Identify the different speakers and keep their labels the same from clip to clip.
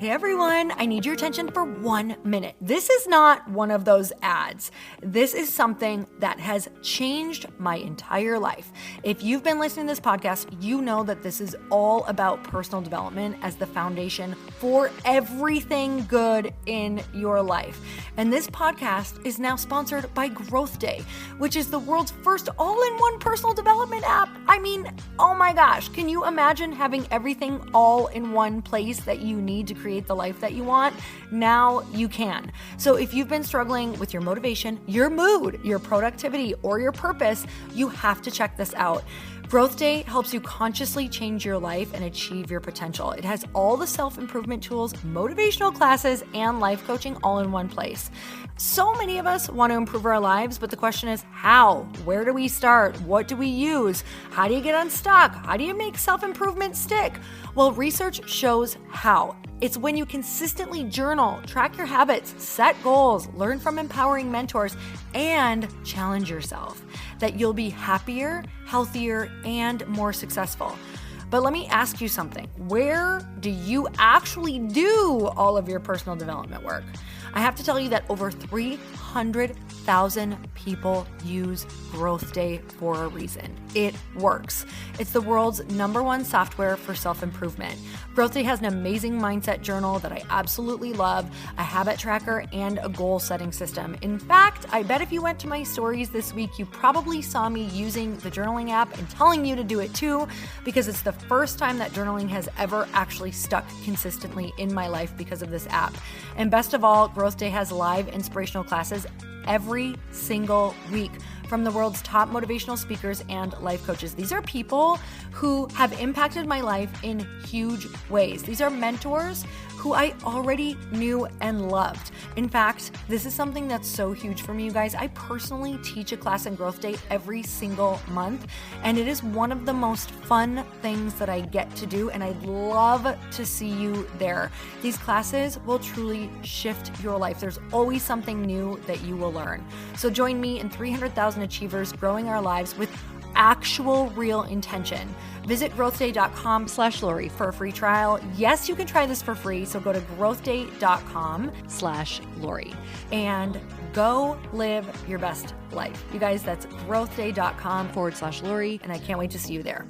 Speaker 1: Hey everyone, I need your attention for 1 minute. This is not one of those ads. This is something that has changed my entire life. If you've been listening to this podcast, you know that this is all about personal development as the foundation for everything good in your life. And this podcast is now sponsored by Growth Day, which is the world's first all-in-one personal development app. I mean, oh my gosh, can you imagine having everything all in one place that you need to create the life that you want? Now you can. So if you've been struggling with your motivation, your mood, your productivity, or your purpose, you have to check this out. Growth Day helps you consciously change your life and achieve your potential. It has all the self-improvement tools, motivational classes, and life coaching all in one place. So many of us want to improve our lives, but the question is how? Where do we start? What do we use? How do you get unstuck? How do you make self-improvement stick? Well, research shows how. It's when you consistently journal, track your habits, set goals, learn from empowering mentors, and challenge yourself that you'll be happier, healthier, and more successful. But let me ask you something. Where do you actually do all of your personal development work? I have to tell you that over 300,000 people use Growth Day for a reason. It works. It's the world's #1 software for self-improvement. Growth Day has an amazing mindset journal that I absolutely love, a habit tracker, and a goal-setting system. In fact, I bet if you went to my stories this week, you probably saw me using the journaling app and telling you to do it too, because it's the first time that journaling has ever actually stuck consistently in my life because of this app. And best of all, Growth Day has live inspirational classes every single week from the world's top motivational speakers and life coaches. These are people who have impacted my life in huge ways. These are mentors who I already knew and loved. In fact, this is something that's so huge for me, you guys. I personally teach a class in Growth Day every single month, and it is one of the most fun things that I get to do, and I'd love to see you there. These classes will truly shift your life. There's always something new that you will learn. So join me and 300,000 achievers growing our lives with actual real intention. Visit growthday.com/Lori for a free trial. Yes, you can try this for free. So go to growthday.com/Lori and go live your best life. You guys, that's growthday.com/Lori. And I can't wait to see you there.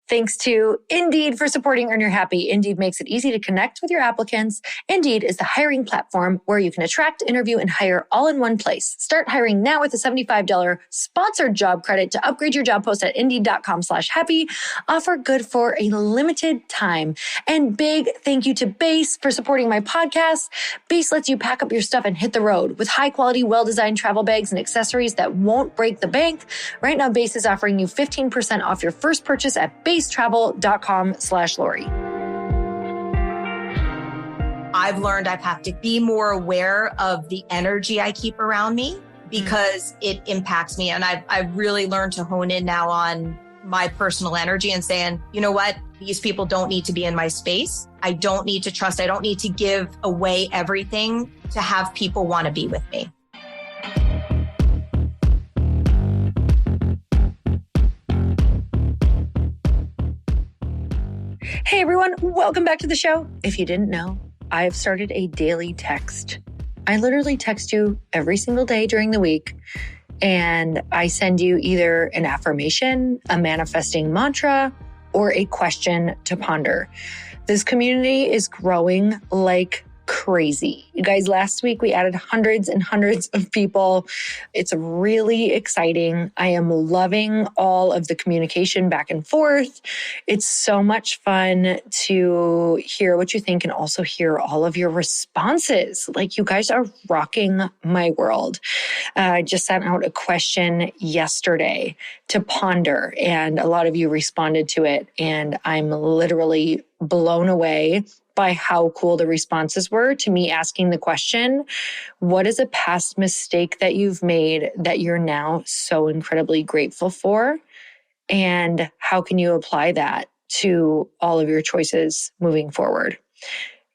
Speaker 1: Thanks to Indeed for supporting Earn Your Happy. Indeed makes it easy to connect with your applicants. Indeed is the hiring platform where you can attract, interview, and hire all in one place. Start hiring now with a $75 sponsored job credit to upgrade your job post at Indeed.com/happy. Offer good for a limited time. And big thank you to Base for supporting my podcast. Base lets you pack up your stuff and hit the road with high quality, well-designed travel bags and accessories that won't break the bank. Right now, Base is offering you 15% off your first purchase at basetravel.com/Lori.
Speaker 2: I've learned I have to be more aware of the energy I keep around me because it impacts me. And I've really learned to hone in now on my personal energy and saying, you know what? These people don't need to be in my space. I don't need to trust. I don't need to give away everything to have people want to be with me.
Speaker 1: Hey everyone, welcome back to the show. If you didn't know, I have started a daily text. I literally text you every single day during the week, and I send you either an affirmation, a manifesting mantra, or a question to ponder. This community is growing like crazy. You guys, last week we added hundreds and hundreds of people. It's really exciting. I am loving all of the communication back and forth. It's so much fun to hear what you think and also hear all of your responses. Like, you guys are rocking my world. I just sent out a question yesterday to ponder, and a lot of you responded to it, and I'm literally blown away by how cool the responses were to me asking the question, what is a past mistake that you've made that you're now so incredibly grateful for? And how can you apply that to all of your choices moving forward?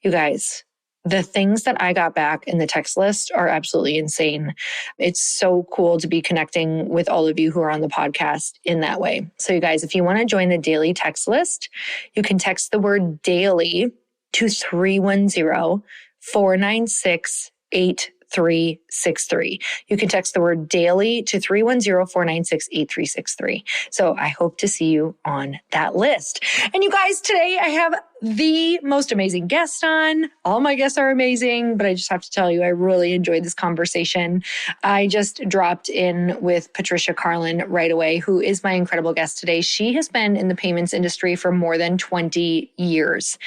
Speaker 1: You guys,
Speaker 3: the things that I got back in the text list are absolutely insane. It's so cool to be connecting with all of you who are on the podcast in that way. So you guys, if you want to join the daily text list, you can text the word daily to 310-496-8363. You can text the word daily to 310-496-8363. So I hope to see you on that list. And you guys, today I have the most amazing guest on. All my guests are amazing, but I just have to tell you, I really enjoyed this conversation. I just dropped in with Patricia Carlin right away, who is my incredible guest today. She has been in the payments industry for more than 20 years.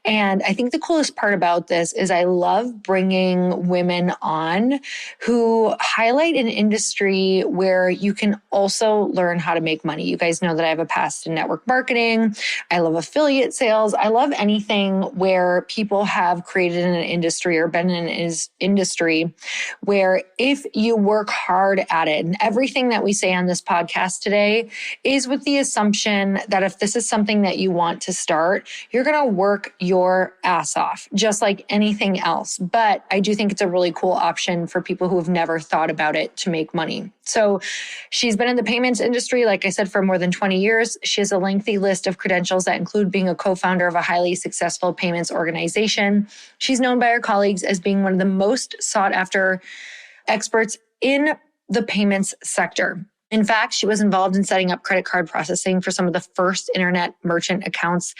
Speaker 3: And I think the coolest part about this is I love bringing women on who highlight an industry where you can also learn how to make money. You guys know that I have a past in network marketing. I love affiliate sales. I love anything where people have created an industry or been in an industry where if you work hard at it, and everything that we say on this podcast today is with the assumption that if this is something that you want to start, you're going to work your ass off, just like anything else. But I do think it's a really cool option for people who have never thought about it to make money. So she's been in the payments industry, like I said, for more than 20 years. She has a lengthy list of credentials that include being a co-founder of a highly successful payments organization. She's known by her colleagues as being one of the most sought after experts in the payments sector. In fact, she was involved in setting up credit card processing for some of the first internet merchant accounts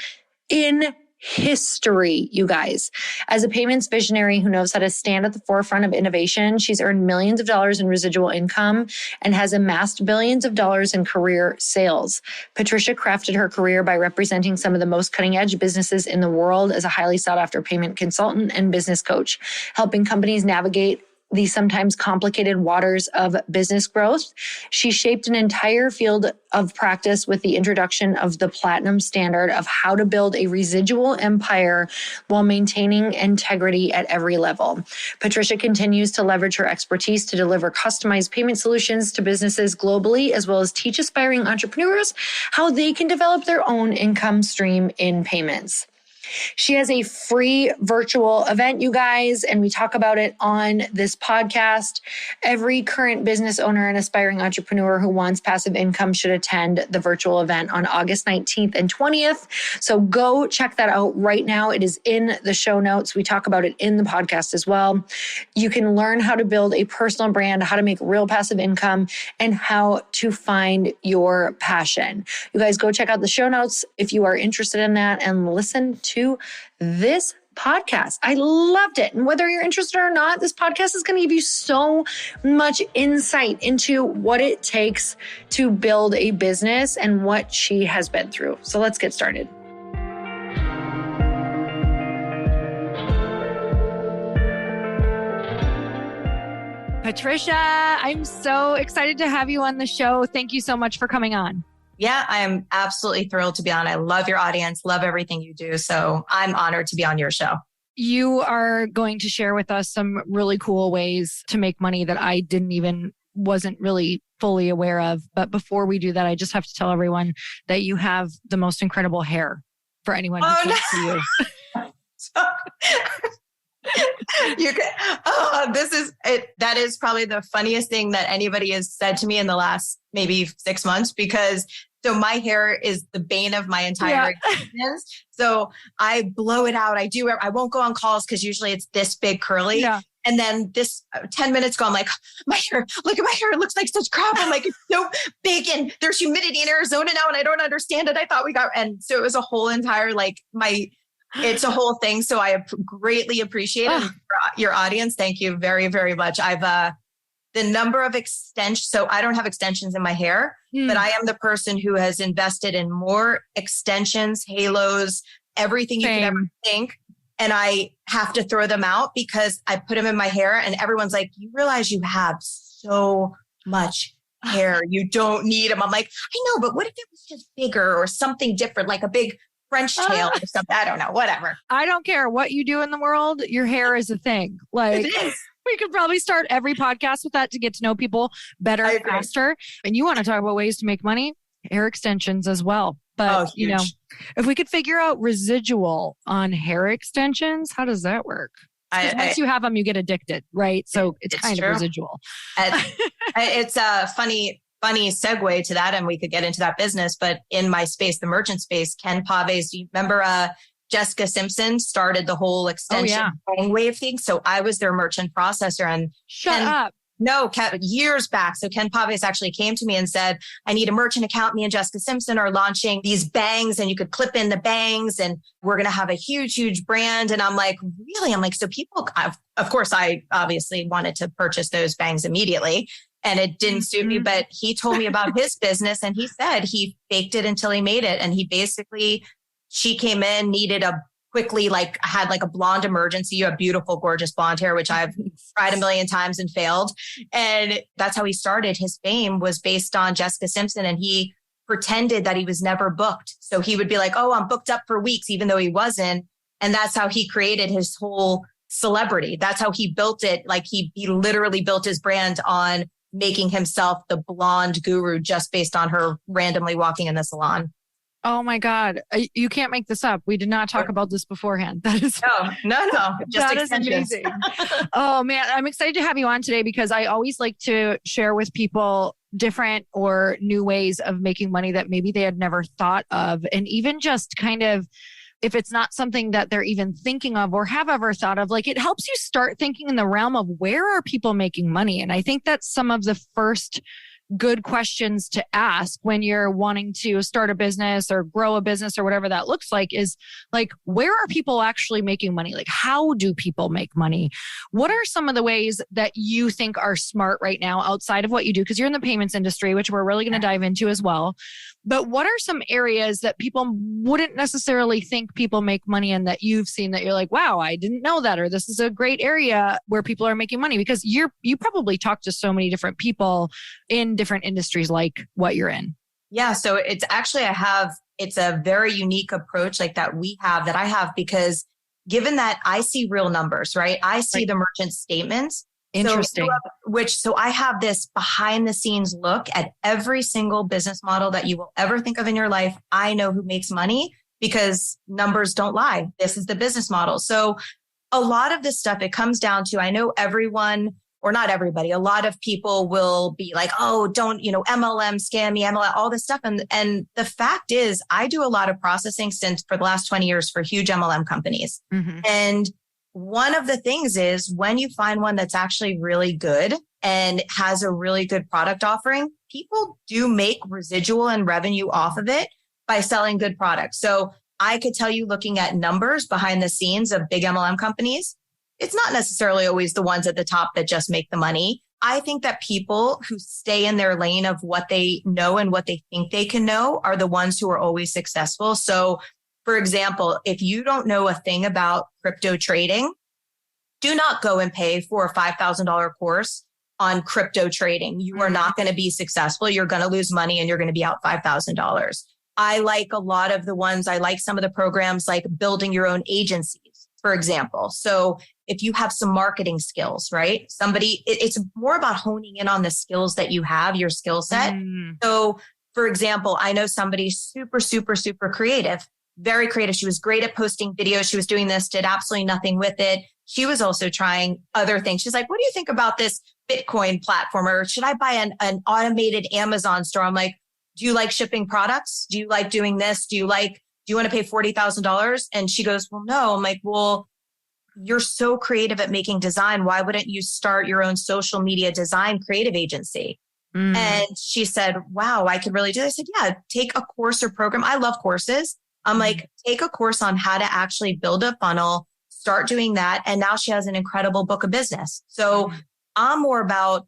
Speaker 3: in history, you guys. As a payments visionary who knows how to stand at the forefront of innovation, she's earned millions of dollars in residual income and has amassed billions of dollars in career sales. Patricia crafted her career by representing some of the most cutting-edge businesses in the world as a highly sought-after payment consultant and business coach, helping companies navigate the sometimes complicated waters of business growth. She shaped an entire field of practice with the introduction of the platinum standard of how to build a residual empire while maintaining integrity at every level. Patricia continues to leverage her expertise to deliver customized payment solutions to businesses globally, as well as teach aspiring entrepreneurs how they can develop their own income stream in payments. She has a free virtual event, you guys, and we talk about it on this podcast. Every current business owner and aspiring entrepreneur who wants passive income should attend the virtual event on August 19th and 20th. So go check that out right now. It is in the show notes. We talk about it in the podcast as well. You can learn how to build a personal brand, how to make real passive income, and how to find your passion. You guys go check out the show notes if you are interested in that and listen to this podcast. I loved it. And whether you're interested or not, this podcast is going to give you so much insight into what it takes to build a business and what she has been through. So let's get started. Patricia, I'm so excited to have you on the show. Thank you so much for coming on.
Speaker 2: Yeah, I am absolutely thrilled to be on. I love your audience, love everything you do. So I'm honored to be on your show.
Speaker 1: You are going to share with us some really cool ways to make money that I wasn't really fully aware of. But before we do that, I just have to tell everyone that you have the most incredible hair for anyone who can't see you.
Speaker 2: You can, this is it. That is probably the funniest thing that anybody has said to me in the last maybe 6 months, because so my hair is the bane of my entire existence. So I blow it out. I won't go on calls because usually it's this big curly. Yeah. And then this 10 minutes ago, I'm like, my hair, look at my hair. It looks like such crap. I'm like, it's so big and there's humidity in Arizona now and I don't understand it. I thought and so it was a whole entire, it's a whole thing. So I greatly appreciate it. Your audience. Thank you very, very much. I've, the number of extensions. So I don't have extensions in my hair, but I am the person who has invested in more extensions, halos, everything you could ever think. And I have to throw them out because I put them in my hair and everyone's like, you realize you have so much hair. You don't need them. I'm like, I know, but what if it was just bigger or something different, like a big French tail or something? I don't know, whatever.
Speaker 1: I don't care what you do in the world. Your hair is a thing. It is. We could probably start every podcast with that to get to know people better and faster. And you want to talk about ways to make money? Hair extensions as well. But, if we could figure out residual on hair extensions, how does that work? Once you have them, you get addicted, right? So it's kind
Speaker 2: true.
Speaker 1: of residual.
Speaker 2: It's a funny segue to that, and we could get into that business. But in my space, the merchant space, Ken Pave's, do you remember Jessica Simpson started the whole extension bang wave thing? So I was their merchant processor. And
Speaker 1: Shut up.
Speaker 2: No, years back. So Ken Paves actually came to me and said, I need a merchant account. Me and Jessica Simpson are launching these bangs and you could clip in the bangs and we're going to have a huge, huge brand. And I'm like, really? I'm like, so people, of course, I obviously wanted to purchase those bangs immediately and it didn't suit me, but he told me about his business and he said he faked it until he made it. And he basically, she came in, needed a quickly, had a blonde emergency. You have beautiful, gorgeous blonde hair, which I've tried a million times and failed. And that's how he started. His fame was based on Jessica Simpson. And he pretended that he was never booked. So he would be like, oh, I'm booked up for weeks, even though he wasn't. And that's how he created his whole celebrity. That's how he built it. He literally built his brand on making himself the blonde guru just based on her randomly walking in the salon.
Speaker 1: Oh my God. You can't make this up. We did not talk about this beforehand. That is
Speaker 2: No.
Speaker 1: That is amazing. Oh man. I'm excited to have you on today because I always like to share with people different or new ways of making money that maybe they had never thought of. And even just kind of, if it's not something that they're even thinking of or have ever thought of, it helps you start thinking in the realm of where are people making money? And I think that's some of the first good questions to ask when you're wanting to start a business or grow a business or whatever that looks like is where are people actually making money? How do people make money? What are some of the ways that you think are smart right now outside of what you do? Because you're in the payments industry, which we're really going to dive into as well. But what are some areas that people wouldn't necessarily think people make money in that you've seen that you're like, wow, I didn't know that, or this is a great area where people are making money? Because you probably talk to so many different people in different industries like what you're in.
Speaker 2: Yeah. So it's actually, it's a very unique approach that I have, because given that I see real numbers, right? I see the merchant statements.
Speaker 1: Interesting.
Speaker 2: So I have this behind the scenes look at every single business model that you will ever think of in your life. I know who makes money because numbers don't lie. This is the business model. So a lot of this stuff, it comes down to, I know everyone, or not everybody, a lot of people will be like, oh, don't, MLM, scam me, MLM, all this stuff. And the fact is, I do a lot of processing for the last 20 years for huge MLM companies. Mm-hmm. And one of the things is when you find one that's actually really good and has a really good product offering, people do make residual and revenue off of it by selling good products. So I could tell you, looking at numbers behind the scenes of big MLM companies, it's not necessarily always the ones at the top that just make the money. I think that people who stay in their lane of what they know and what they think they can know are the ones who are always successful. So for example, if you don't know a thing about crypto trading, do not go and pay for a $5,000 course on crypto trading. You are not going to be successful. You're going to lose money and you're going to be out $5,000. I like a lot of the ones, I like some of the programs like building your own agencies, for example. So if you have some marketing skills, right? It's more about honing in on the skills that you have, your skill set. So for example, I know somebody super, super, super creative, very creative. She was great at posting videos. She was doing this, did absolutely nothing with it. She was also trying other things. She's like, what do you think about this Bitcoin platform? Or should I buy an automated Amazon store? I'm like, do you like shipping products? Do you like doing this? Do you want to pay $40,000? And she goes, well, no. I'm like, well, you're so creative at making design. Why wouldn't you start your own social media design creative agency? And she said, wow, I could really do this. I said, yeah, take a course or program. I love courses. I'm like, take a course on how to actually build a funnel, start doing that. And now she has an incredible book of business. So I'm more about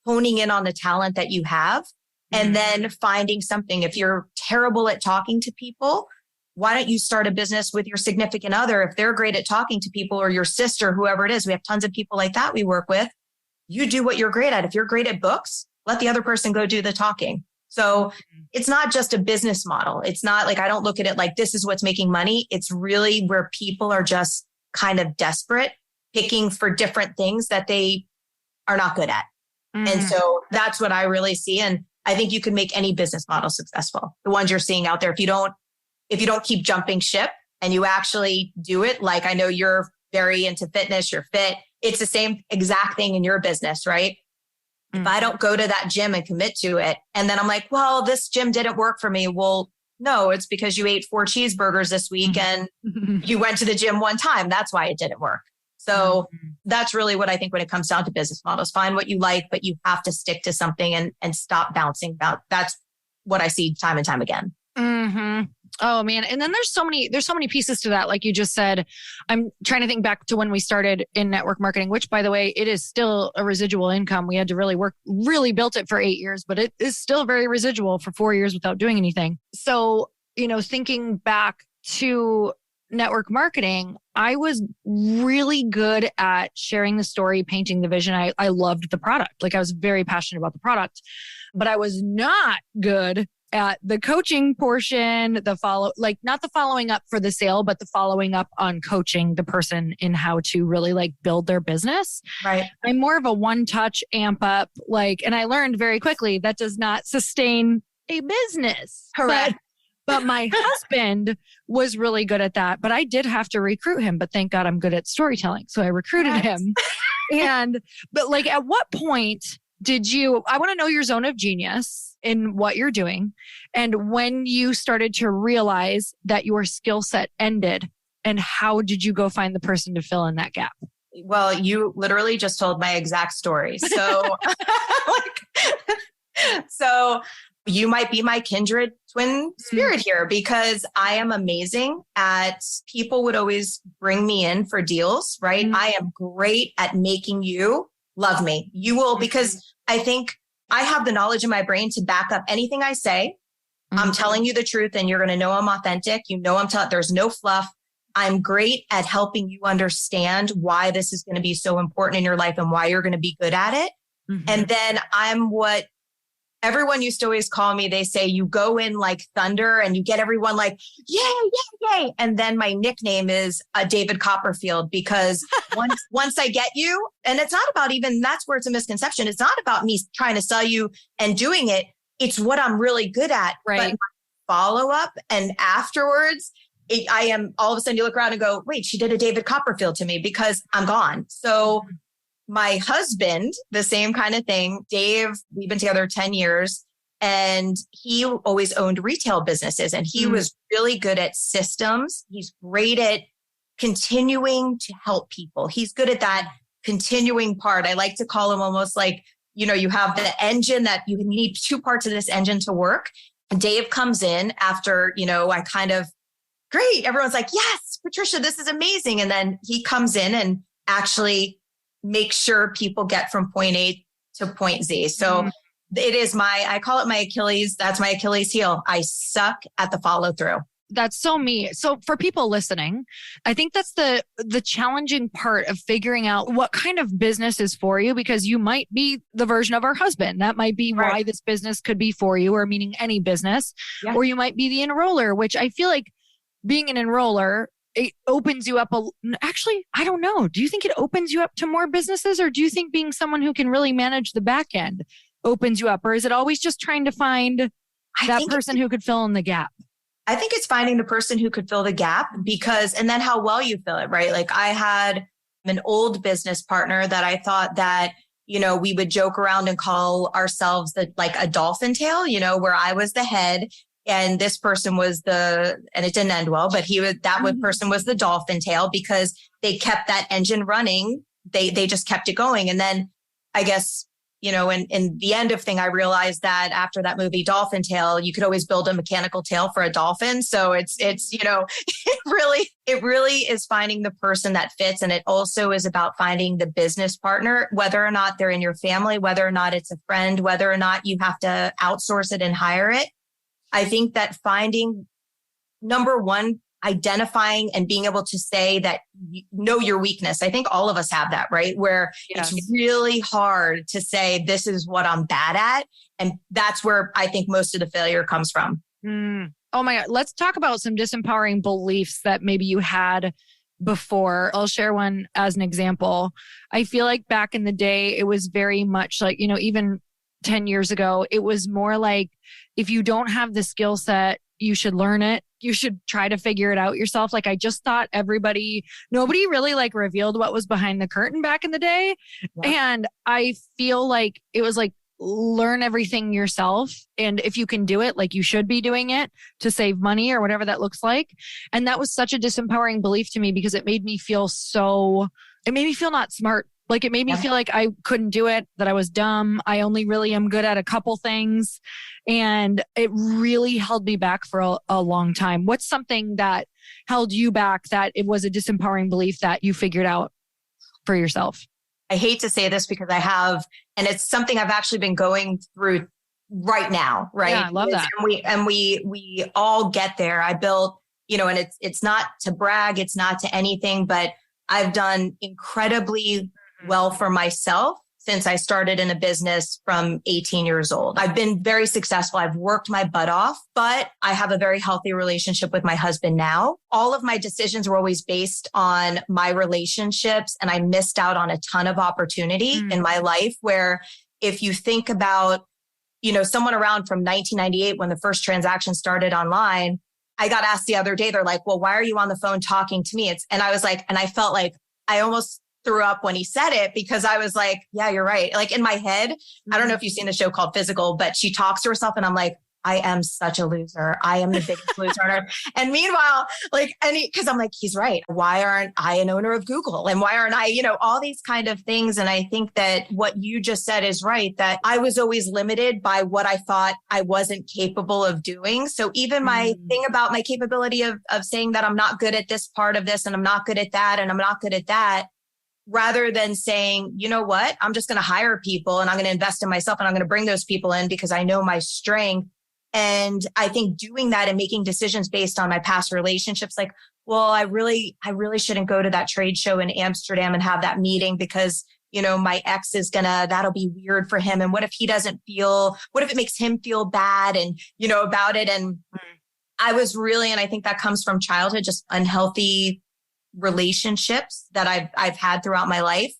Speaker 2: honing in on the talent that you have and then finding something. If you're terrible at talking to people, why don't you start a business with your significant other? If they're great at talking to people, or your sister, whoever it is, we have tons of people like that we work with. You do what you're great at. If you're great at books, let the other person go do the talking. So it's not just a business model. It's not like, I don't look at it like this is what's making money. It's really where people are just kind of desperate, picking for different things that they are not good at. And so that's what I really see. And I think you can make any business model successful. The ones you're seeing out there, if you don't keep jumping ship and you actually do it, like I know you're very into fitness, you're fit. It's the same exact thing in your business, right? If I don't go to that gym and commit to it, and then I'm like, well, this gym didn't work for me. Well, no, it's because you ate 4 cheeseburgers this week and you went to the gym one time. That's why it didn't work. So that's really what I think when it comes down to business models. Find what you like, but you have to stick to something and stop bouncing about. That's what I see time and time again.
Speaker 1: Mm-hmm. Oh man. And then there's so many pieces to that. Like you just said, I'm trying to think back to when we started in network marketing, which by the way, it is still a residual income. We had to really built it for 8 years, but it is still very residual for 4 years without doing anything. So, thinking back to network marketing, I was really good at sharing the story, painting the vision. I loved the product. Like I was very passionate about the product, but I was not good at the coaching portion, not the following up for the sale, but the following up on coaching the person in how to really like build their business.
Speaker 2: Right.
Speaker 1: I'm more of a one-touch amp up, and I learned very quickly that does not sustain a business.
Speaker 2: Correct.
Speaker 1: But my husband was really good at that, but I did have to recruit him, but thank God I'm good at storytelling. So I recruited him. But at what point I want to know your zone of genius in what you're doing and when you started to realize that your skill set ended, and how did you go find the person to fill in that gap?
Speaker 2: Well, you literally just told my exact story. So, so you might be my kindred twin spirit here, because I am amazing at, people would always bring me in for deals, right? I am great at making you love me. You will, because I think I have the knowledge in my brain to back up anything I say. I'm telling you the truth and you're going to know I'm authentic. There's no fluff. I'm great at helping you understand why this is going to be so important in your life and why you're going to be good at it. And then I'm what everyone used to always call me. They say you go in like thunder and you get everyone like, yay, yay, yay. And then my nickname is David Copperfield, because once I get you, and it's not about even, that's where it's a misconception. It's not about me trying to sell you and doing it. It's what I'm really good at.
Speaker 1: Right.
Speaker 2: But follow up and afterwards, I am all of a sudden you look around and go, wait, she did a David Copperfield to me, because I'm gone. So my husband, the same kind of thing. Dave, we've been together 10 years and he always owned retail businesses and he was really good at systems. He's great at continuing to help people. He's good at that continuing part. I like to call him almost like, you have the engine that you need 2 parts of this engine to work. Dave comes in after, I kind of, great. Everyone's like, yes, Patricia, this is amazing. And then he comes in and actually make sure people get from point A to point Z. So it is I call it my Achilles. That's my Achilles heel. I suck at the follow through.
Speaker 1: That's so me. So for people listening, I think that's the challenging part of figuring out what kind of business is for you, because you might be the version of our husband. That might be why this business could be for you, or meaning any business, or you might be the enroller, which I feel like being an enroller, it opens you up. Actually, I don't know. Do you think it opens you up to more businesses, or do you think being someone who can really manage the back end opens you up? Or is it always just trying to find that person who could fill in the gap?
Speaker 2: I think it's finding the person who could fill the gap, and then how well you fill it, right? Like I had an old business partner that I thought that, we would joke around and call ourselves like a dolphin tail, where I was the head. And this person was and it didn't end well, but person was the dolphin tail, because they kept that engine running. They just kept it going. And then I guess, in the end of thing, I realized that after that movie, Dolphin Tail, you could always build a mechanical tail for a dolphin. So it's, it really is finding the person that fits. And it also is about finding the business partner, whether or not they're in your family, whether or not it's a friend, whether or not you have to outsource it and hire it. I think that finding, number one, identifying and being able to say that you know your weakness. I think all of us have that, right? Where it's really hard to say, this is what I'm bad at. And that's where I think most of the failure comes from.
Speaker 1: Oh my God. Let's talk about some disempowering beliefs that maybe you had before. I'll share one as an example. I feel like back in the day, it was very much like, even 10 years ago, it was more like, if you don't have the skill set, you should learn it.
Speaker 4: you should try to figure it out yourself. Like I just thought nobody really like revealed what was behind the curtain back in the day. Yeah. And I feel like it was like, learn everything yourself. And if you can do it, like you should be doing it to save money or whatever that looks like. And that was such a disempowering belief to me because it made me feel not smart. Like it made me feel like I couldn't do it, that I was dumb. I only really am good at a couple things. And it really held me back for a long time. What's something that held you back, that it was a disempowering belief that you figured out for yourself?
Speaker 2: I hate to say this because I have, and it's something I've actually been going through right now, right?
Speaker 4: Yeah, I love that.
Speaker 2: And we all get there. I built, and it's not to brag, it's not to anything, but I've done incredibly well for myself since I started in a business from 18 years old. I've been very successful. I've worked my butt off, but I have a very healthy relationship with my husband now. All of my decisions were always based on my relationships, and I missed out on a ton of opportunity in my life where if you think about, someone around from 1998 when the first transaction started online, I got asked the other day, they're like, well, why are you on the phone talking to me? And I was like, and I felt like I almost threw up when he said it because I was like, yeah, you're right. Like in my head, I don't know if you've seen the show called Physical, but she talks to herself and I'm like, I am such a loser. I am the biggest loser on earth. And meanwhile, because I'm like, he's right. Why aren't I an owner of Google? And why aren't I, all these kind of things. And I think that what you just said is right, that I was always limited by what I thought I wasn't capable of doing. So even my thing about my capability of saying that I'm not good at this part of this and I'm not good at that and I'm not good at that, rather than saying, you know what, I'm just going to hire people and I'm going to invest in myself and I'm going to bring those people in because I know my strength. And I think doing that and making decisions based on my past relationships, like, well, I really shouldn't go to that trade show in Amsterdam and have that meeting because, my ex is that'll be weird for him. And what if it makes him feel bad and, about it. And I was really, and I think that comes from childhood, just unhealthy relationships that I've had throughout my life.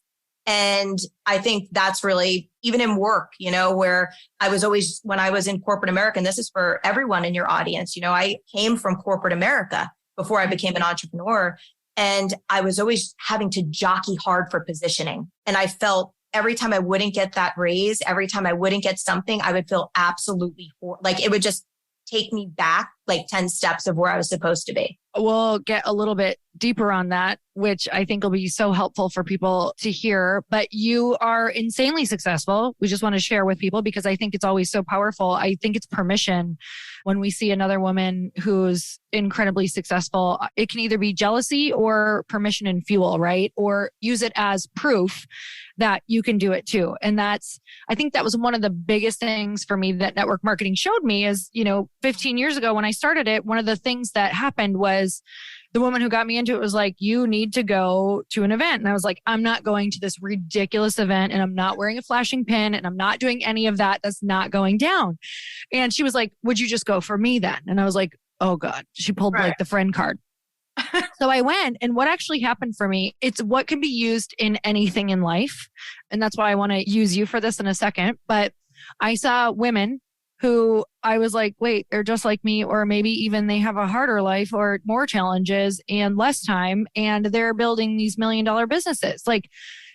Speaker 2: And I think that's really, even in work, where I was always, when I was in corporate America, and this is for everyone in your audience, I came from corporate America before I became an entrepreneur. And I was always having to jockey hard for positioning. And I felt every time I wouldn't get that raise, every time I wouldn't get something, I would feel absolutely like it would just take me back like 10 steps of where I was supposed to be.
Speaker 4: We'll get a little bit deeper on that, which I think will be so helpful for people to hear. But you are insanely successful. We just want to share with people because I think it's always so powerful. I think it's permission when we see another woman who's incredibly successful. It can either be jealousy or permission and fuel, right? Or use it as proof that you can do it too. And I think that was one of the biggest things for me that network marketing showed me is, 15 years ago when I started it, one of the things that happened was the woman who got me into it was like, you need to go to an event. And I was like, I'm not going to this ridiculous event and I'm not wearing a flashing pin and I'm not doing any of that. That's not going down. And she was like, would you just go for me then? And I was like, oh God, she pulled like the friend card. So I went, and what actually happened for me, it's what can be used in anything in life. And that's why I want to use you for this in a second. But I saw women who I was like, wait, they're just like me, or maybe even they have a harder life or more challenges and less time, and they're building these $1 million businesses. Like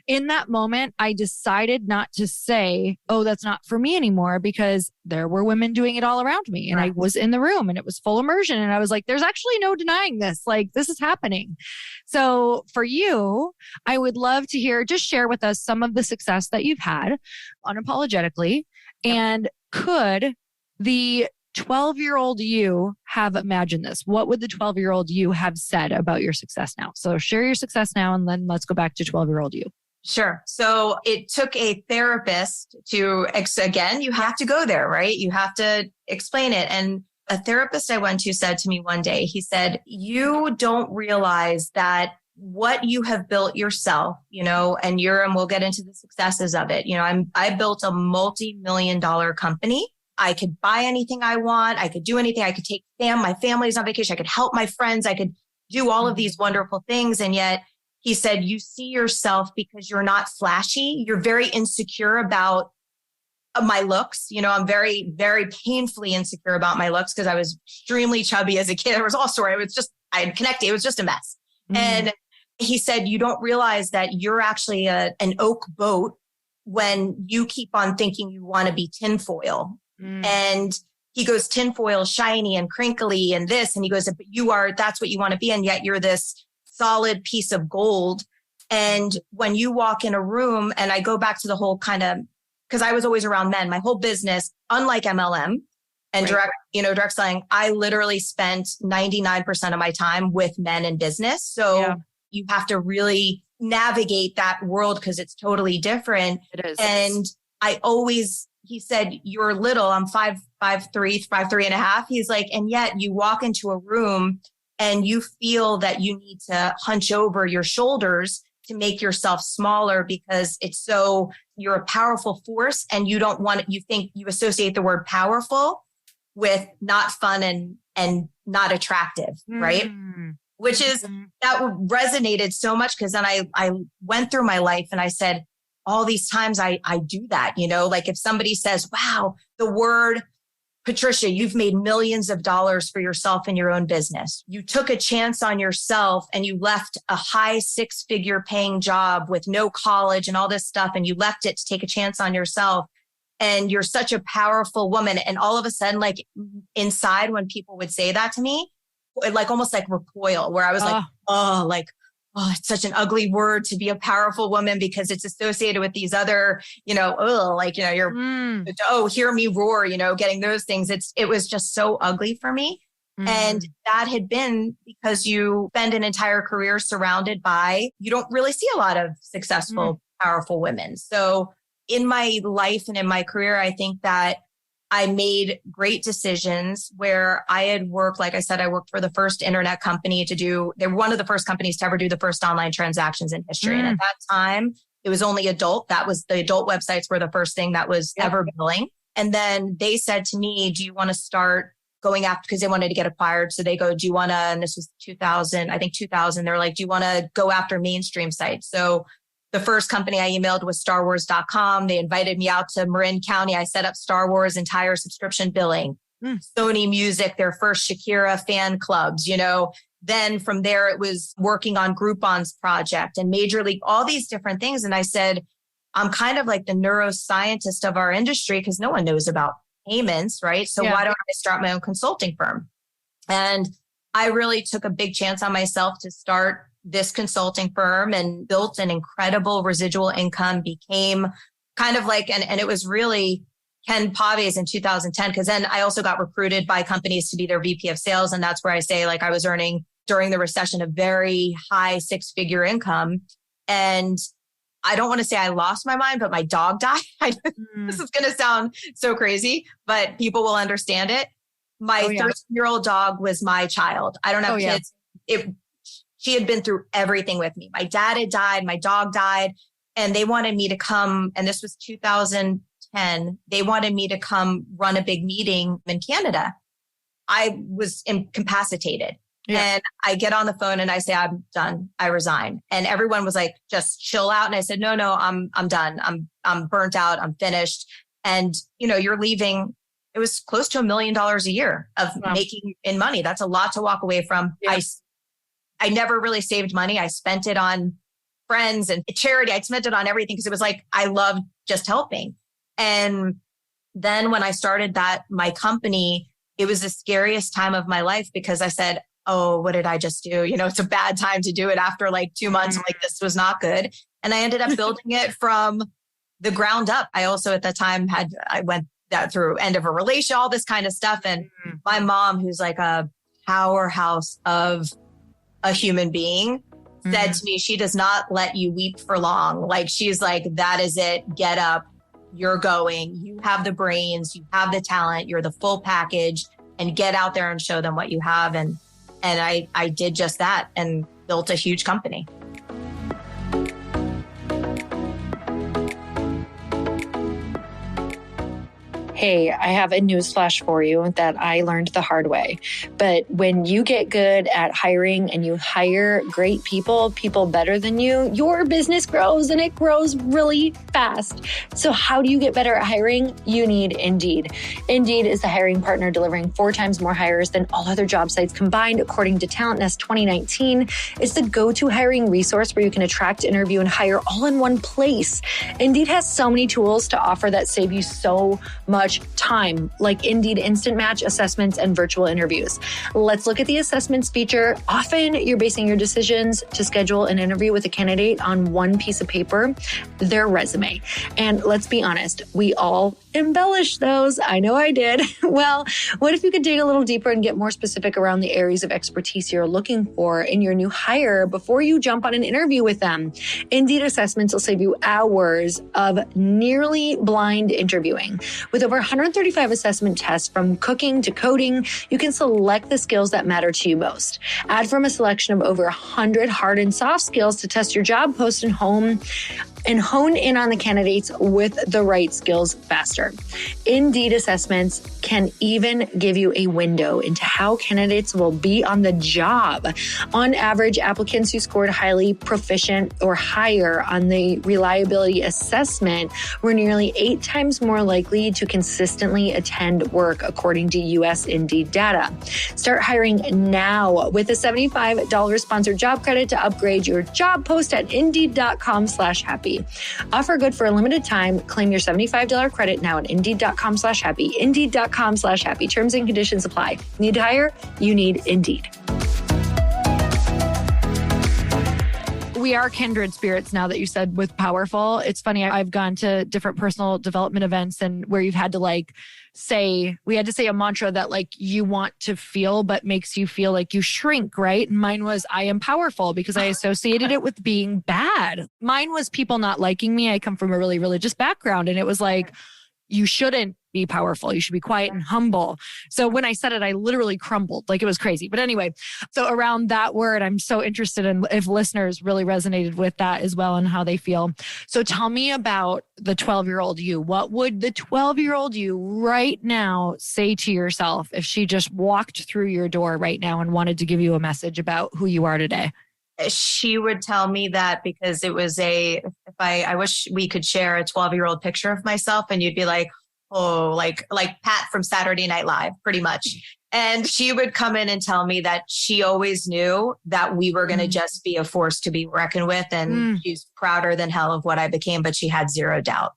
Speaker 4: in that moment, I decided not to say, oh, that's not for me anymore, because there were women doing it all around me. And I was in the room and it was full immersion. And I was like, there's actually no denying this. Like, this is happening. So for you, I would love to hear, just share with us some of the success that you've had unapologetically. And could the 12-year-old you have imagined this? What would the 12-year-old you have said about your success now? So share your success now, and then let's go back to 12-year-old you.
Speaker 2: Sure. So it took a therapist to, again, you have to go there, right? You have to explain it. And a therapist I went to said to me one day, he said, you don't realize that what you have built yourself, and we'll get into the successes of it. I built a multi-million-dollar company. I could buy anything I want. I could do anything. I could take my family's on vacation. I could help my friends. I could do all of these wonderful things. And yet he said, you see yourself because you're not flashy. You're very insecure about my looks. I'm very, very painfully insecure about my looks because I was extremely chubby as a kid. There was all sorts. It was just, I had connected. It was just a mess. And he said, you don't realize that you're actually an oak boat when you keep on thinking you want to be tinfoil. And he goes, tinfoil, shiny and crinkly and this. And he goes, but that's what you want to be. And yet you're this solid piece of gold. And when you walk in a room, and I go back to the whole kind of, because I was always around men, my whole business, unlike MLM and direct selling, I literally spent 99% of my time with men in business. So you have to really navigate that world because it's totally different.
Speaker 4: It is.
Speaker 2: And he said, you're little, I'm 5'3", 5'3.5". He's like, and yet you walk into a room and you feel that you need to hunch over your shoulders to make yourself smaller because you're a powerful force and you associate the word powerful with not fun and not attractive, right? Which is, that resonated so much because then I went through my life and I said, all these times I do that, like if somebody says, wow, the word Patricia, you've made millions of dollars for yourself in your own business. You took a chance on yourself and you left a high 6-figure paying job with no college and all this stuff. And you left it to take a chance on yourself. And you're such a powerful woman. And all of a sudden, like inside, when people would say that to me, like almost like recoil, where I was it's such an ugly word to be a powerful woman because it's associated with these other, you're, hear me roar, getting those things. It was just so ugly for me. And that had been because you spend an entire career surrounded by, you don't really see a lot of successful, powerful women. So in my life and in my career, I think that I made great decisions where I had worked, like I said, I worked for the first internet company they were one of the first companies to ever do the first online transactions in history. And at that time, it was only adult. That was the adult websites were the first thing that was ever billing. And then they said to me, do you want to start going after, because they wanted to get acquired. So they go, do you want to, and this was 2000, they're like, do you want to go after mainstream sites? So the first company I emailed was StarWars.com. They invited me out to Marin County. I set up Star Wars entire subscription billing, Sony Music, their first Shakira fan clubs, Then from there, it was working on Groupon's project and Major League, all these different things. And I said, I'm kind of like the neuroscientist of our industry because no one knows about payments, right? So why don't I start my own consulting firm? And I really took a big chance on myself to start this consulting firm and built an incredible residual income, became kind of like, and it was really Ken Pave's in 2010, because then I also got recruited by companies to be their VP of sales. And that's where I say, like, I was earning during the recession a very high 6-figure income. And I don't want to say I lost my mind, but my dog died. This is going to sound so crazy, but people will understand it. My 13-year-old dog was my child. I don't have kids. She had been through everything with me. My dad had died. My dog died. And they wanted me to come. And this was 2010. They wanted me to come run a big meeting in Canada. I was incapacitated. And I get on the phone and I say, I'm done. I resign. And everyone was like, just chill out. And I said, no, I'm done. I'm burnt out. I'm finished. And, you're leaving. It was close to $1 million a year of making in money. That's a lot to walk away from. Yeah. I never really saved money. I spent it on friends and charity. I spent it on everything because it was like, I loved just helping. And then when I started my company, it was the scariest time of my life because I said, oh, what did I just do? It's a bad time to do it after like 2 months. I'm like, this was not good. And I ended up building it from the ground up. I also at that time I went that through end of a relation, all this kind of stuff. And my mom, who's like a powerhouse of a human being, said to me, she does not let you weep for long. Like, she's like, that is it. Get up. You're going. You have the brains. You have the talent. You're the full package, and get out there and show them what you have. And I did just that and built a huge company.
Speaker 3: Hey, I have a news flash for you that I learned the hard way. But when you get good at hiring and you hire great people better than you, your business grows and it grows really fast. So how do you get better at hiring? You need Indeed. Indeed is the hiring partner delivering 4 times more hires than all other job sites combined, according to Talent Nest 2019. It's the go-to hiring resource where you can attract, interview, and hire all in one place. Indeed has so many tools to offer that save you so much time, like Indeed Instant Match assessments and virtual interviews. Let's look at the assessments feature. Often you're basing your decisions to schedule an interview with a candidate on one piece of paper, their resume. And let's be honest, we all embellish those. I know I did. Well, what if you could dig a little deeper and get more specific around the areas of expertise you're looking for in your new hire before you jump on an interview with them? Indeed assessments will save you hours of nearly blind interviewing. With over 135 assessment tests from cooking to coding, you can select the skills that matter to you most. Add from a selection of over 100 hard and soft skills to test your job post and hone in on the candidates with the right skills faster. Indeed assessments can even give you a window into how candidates will be on the job. On average, applicants who scored highly proficient or higher on the reliability assessment were nearly 8 times more likely to consistently attend work, according to US Indeed data. Start hiring now with a $75 sponsored job credit to upgrade your job post at Indeed.com/happy. Offer good for a limited time. Claim your $75 credit now at Indeed.com/happy. Indeed.com/happy. Terms and conditions apply. Need to hire? You need Indeed.
Speaker 4: We are kindred spirits now that you said with powerful. It's funny. I've gone to different personal development events and where you've had to we had to say a mantra that you want to feel, but makes you feel like you shrink, right? And mine was, I am powerful, because I associated it with being bad. Mine was people not liking me. I come from a really religious background, and it was like, you shouldn't be powerful. You should be quiet and humble. So when I said it, I literally crumbled. It was crazy. But anyway, so around that word, I'm so interested in if listeners really resonated with that as well and how they feel. So tell me about the 12-year-old you. What would the 12-year-old you right now say to yourself if she just walked through your door right now and wanted to give you a message about who you are today?
Speaker 2: She would tell me that because it was I wish we could share a 12-year-old picture of myself and you'd be like, oh, like Pat from Saturday Night Live, pretty much. And she would come in and tell me that she always knew that we were going to just be a force to be reckoned with. And she's prouder than hell of what I became, but she had zero doubt.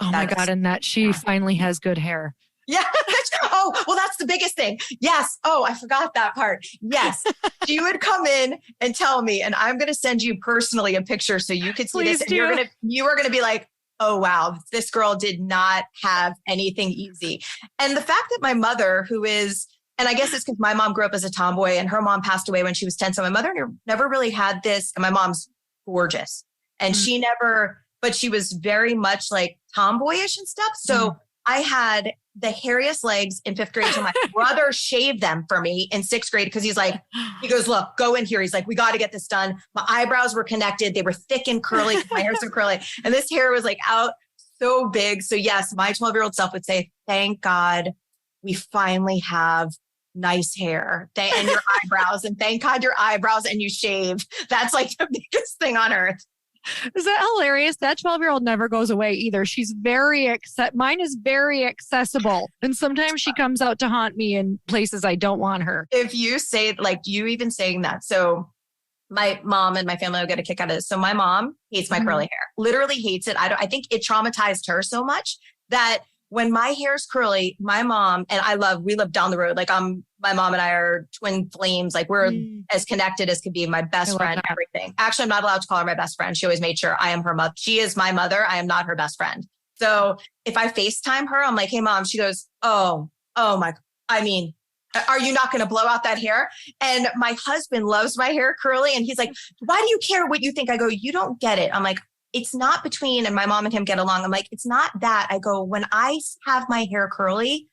Speaker 4: Oh my God. And that she finally has good hair.
Speaker 2: Yeah. Oh, well, that's the biggest thing. Yes. Oh, I forgot that part. Yes. She would come in and tell me, and I'm going to send you personally a picture so you could see
Speaker 4: Please
Speaker 2: this.
Speaker 4: Do.
Speaker 2: And you are going to be like, oh, wow, this girl did not have anything easy. And the fact that my mother, who is, and I guess it's because my mom grew up as a tomboy and her mom passed away when she was 10. So my mother never really had this. And my mom's gorgeous. And but she was very much tomboyish and stuff. So I had the hairiest legs in 5th grade. So my brother shaved them for me in 6th grade because he goes, look, go in here. He's like, we got to get this done. My eyebrows were connected. They were thick and curly. My hair's so curly. And this hair was out so big. So yes, my 12-year-old self would say, thank God we finally have nice hair and your eyebrows. And thank God your eyebrows and you shaved. That's the biggest thing on earth.
Speaker 4: Is that hilarious? That 12-year-old never goes away either. She's mine is very accessible. And sometimes she comes out to haunt me in places I don't want her.
Speaker 2: If you say, you even saying that. So my mom and my family will get a kick out of this. So my mom hates my curly hair, literally hates it. I think it traumatized her so much that when my hair's curly, my mom and we live down the road. My mom and I are twin flames. We're as connected as could be. My best friend, everything. Actually, I'm not allowed to call her my best friend. She always made sure I am her mother. She is my mother. I am not her best friend. So if I FaceTime her, I'm like, hey mom, she goes, oh my, are you not going to blow out that hair? And my husband loves my hair curly. And he's like, why do you care what you think? I go, you don't get it. I'm like, it's not between, and my mom and him get along. I'm like, it's not that. I go, when I have my hair curly,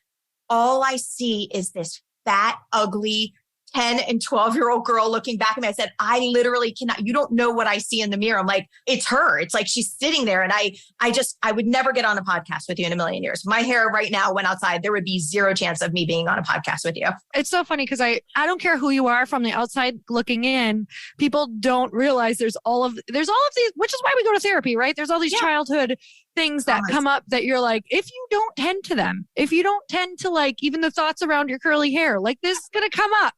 Speaker 2: all I see is this fat, ugly 10 and 12-year-old girl looking back at me. I said, I literally cannot, you don't know what I see in the mirror. I'm like, it's her. It's like, she's sitting there. And I would never get on a podcast with you in a million years. My hair right now went outside. There would be zero chance of me being on a podcast with you.
Speaker 4: It's so funny because I don't care who you are from the outside looking in. People don't realize there's all of these, which is why we go to therapy, right? There's all these childhood things that come up that you're like, if you don't tend to them, if you don't tend to like even the thoughts around your curly hair, like this is going to come up.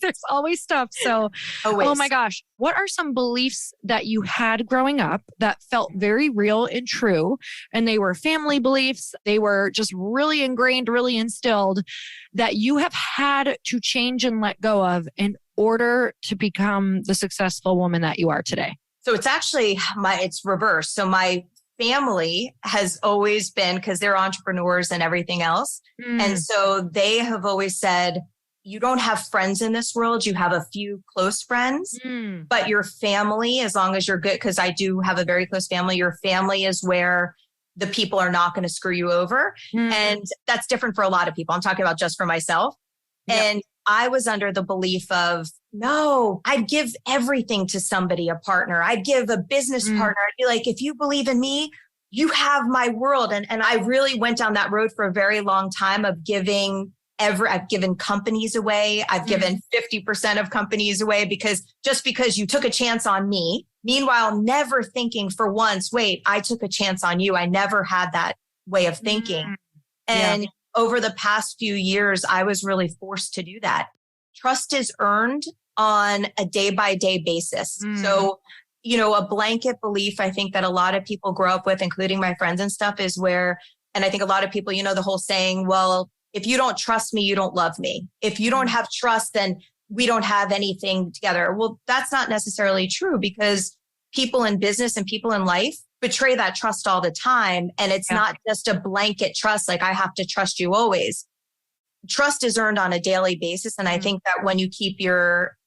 Speaker 4: There's always stuff. So, oh my gosh, what are some beliefs that you had growing up that felt very real and true? And they were family beliefs. They were just really ingrained, really instilled that you have had to change and let go of in order to become the successful woman that you are today.
Speaker 2: So it's actually it's reverse. So my family has always been, because they're entrepreneurs and everything else. And so they have always said, you don't have friends in this world. You have a few close friends, but your family, as long as you're good, because I do have a very close family, your family is where the people are not going to screw you over. And that's different for a lot of people. I'm talking about just for myself. Yep. And I was under the belief of, no, I'd give everything to somebody, a partner. I'd give a business partner. I'd be like, if you believe in me, you have my world. And I really went down that road for a very long time of giving I've given companies away. I've given 50% of companies away because you took a chance on me. Meanwhile, never thinking for once, wait, I took a chance on you. I never had that way of thinking. And over the past few years, I was really forced to do that. Trust is earned on a day-by-day basis. So, a blanket belief, I think that a lot of people grow up with, including my friends and stuff, is where, and I think a lot of people, the whole saying, well, if you don't trust me, you don't love me. If you don't have trust, then we don't have anything together. Well, that's not necessarily true because people in business and people in life betray that trust all the time. And it's not just a blanket trust, like I have to trust you always. Trust is earned on a daily basis. And I think that when you keep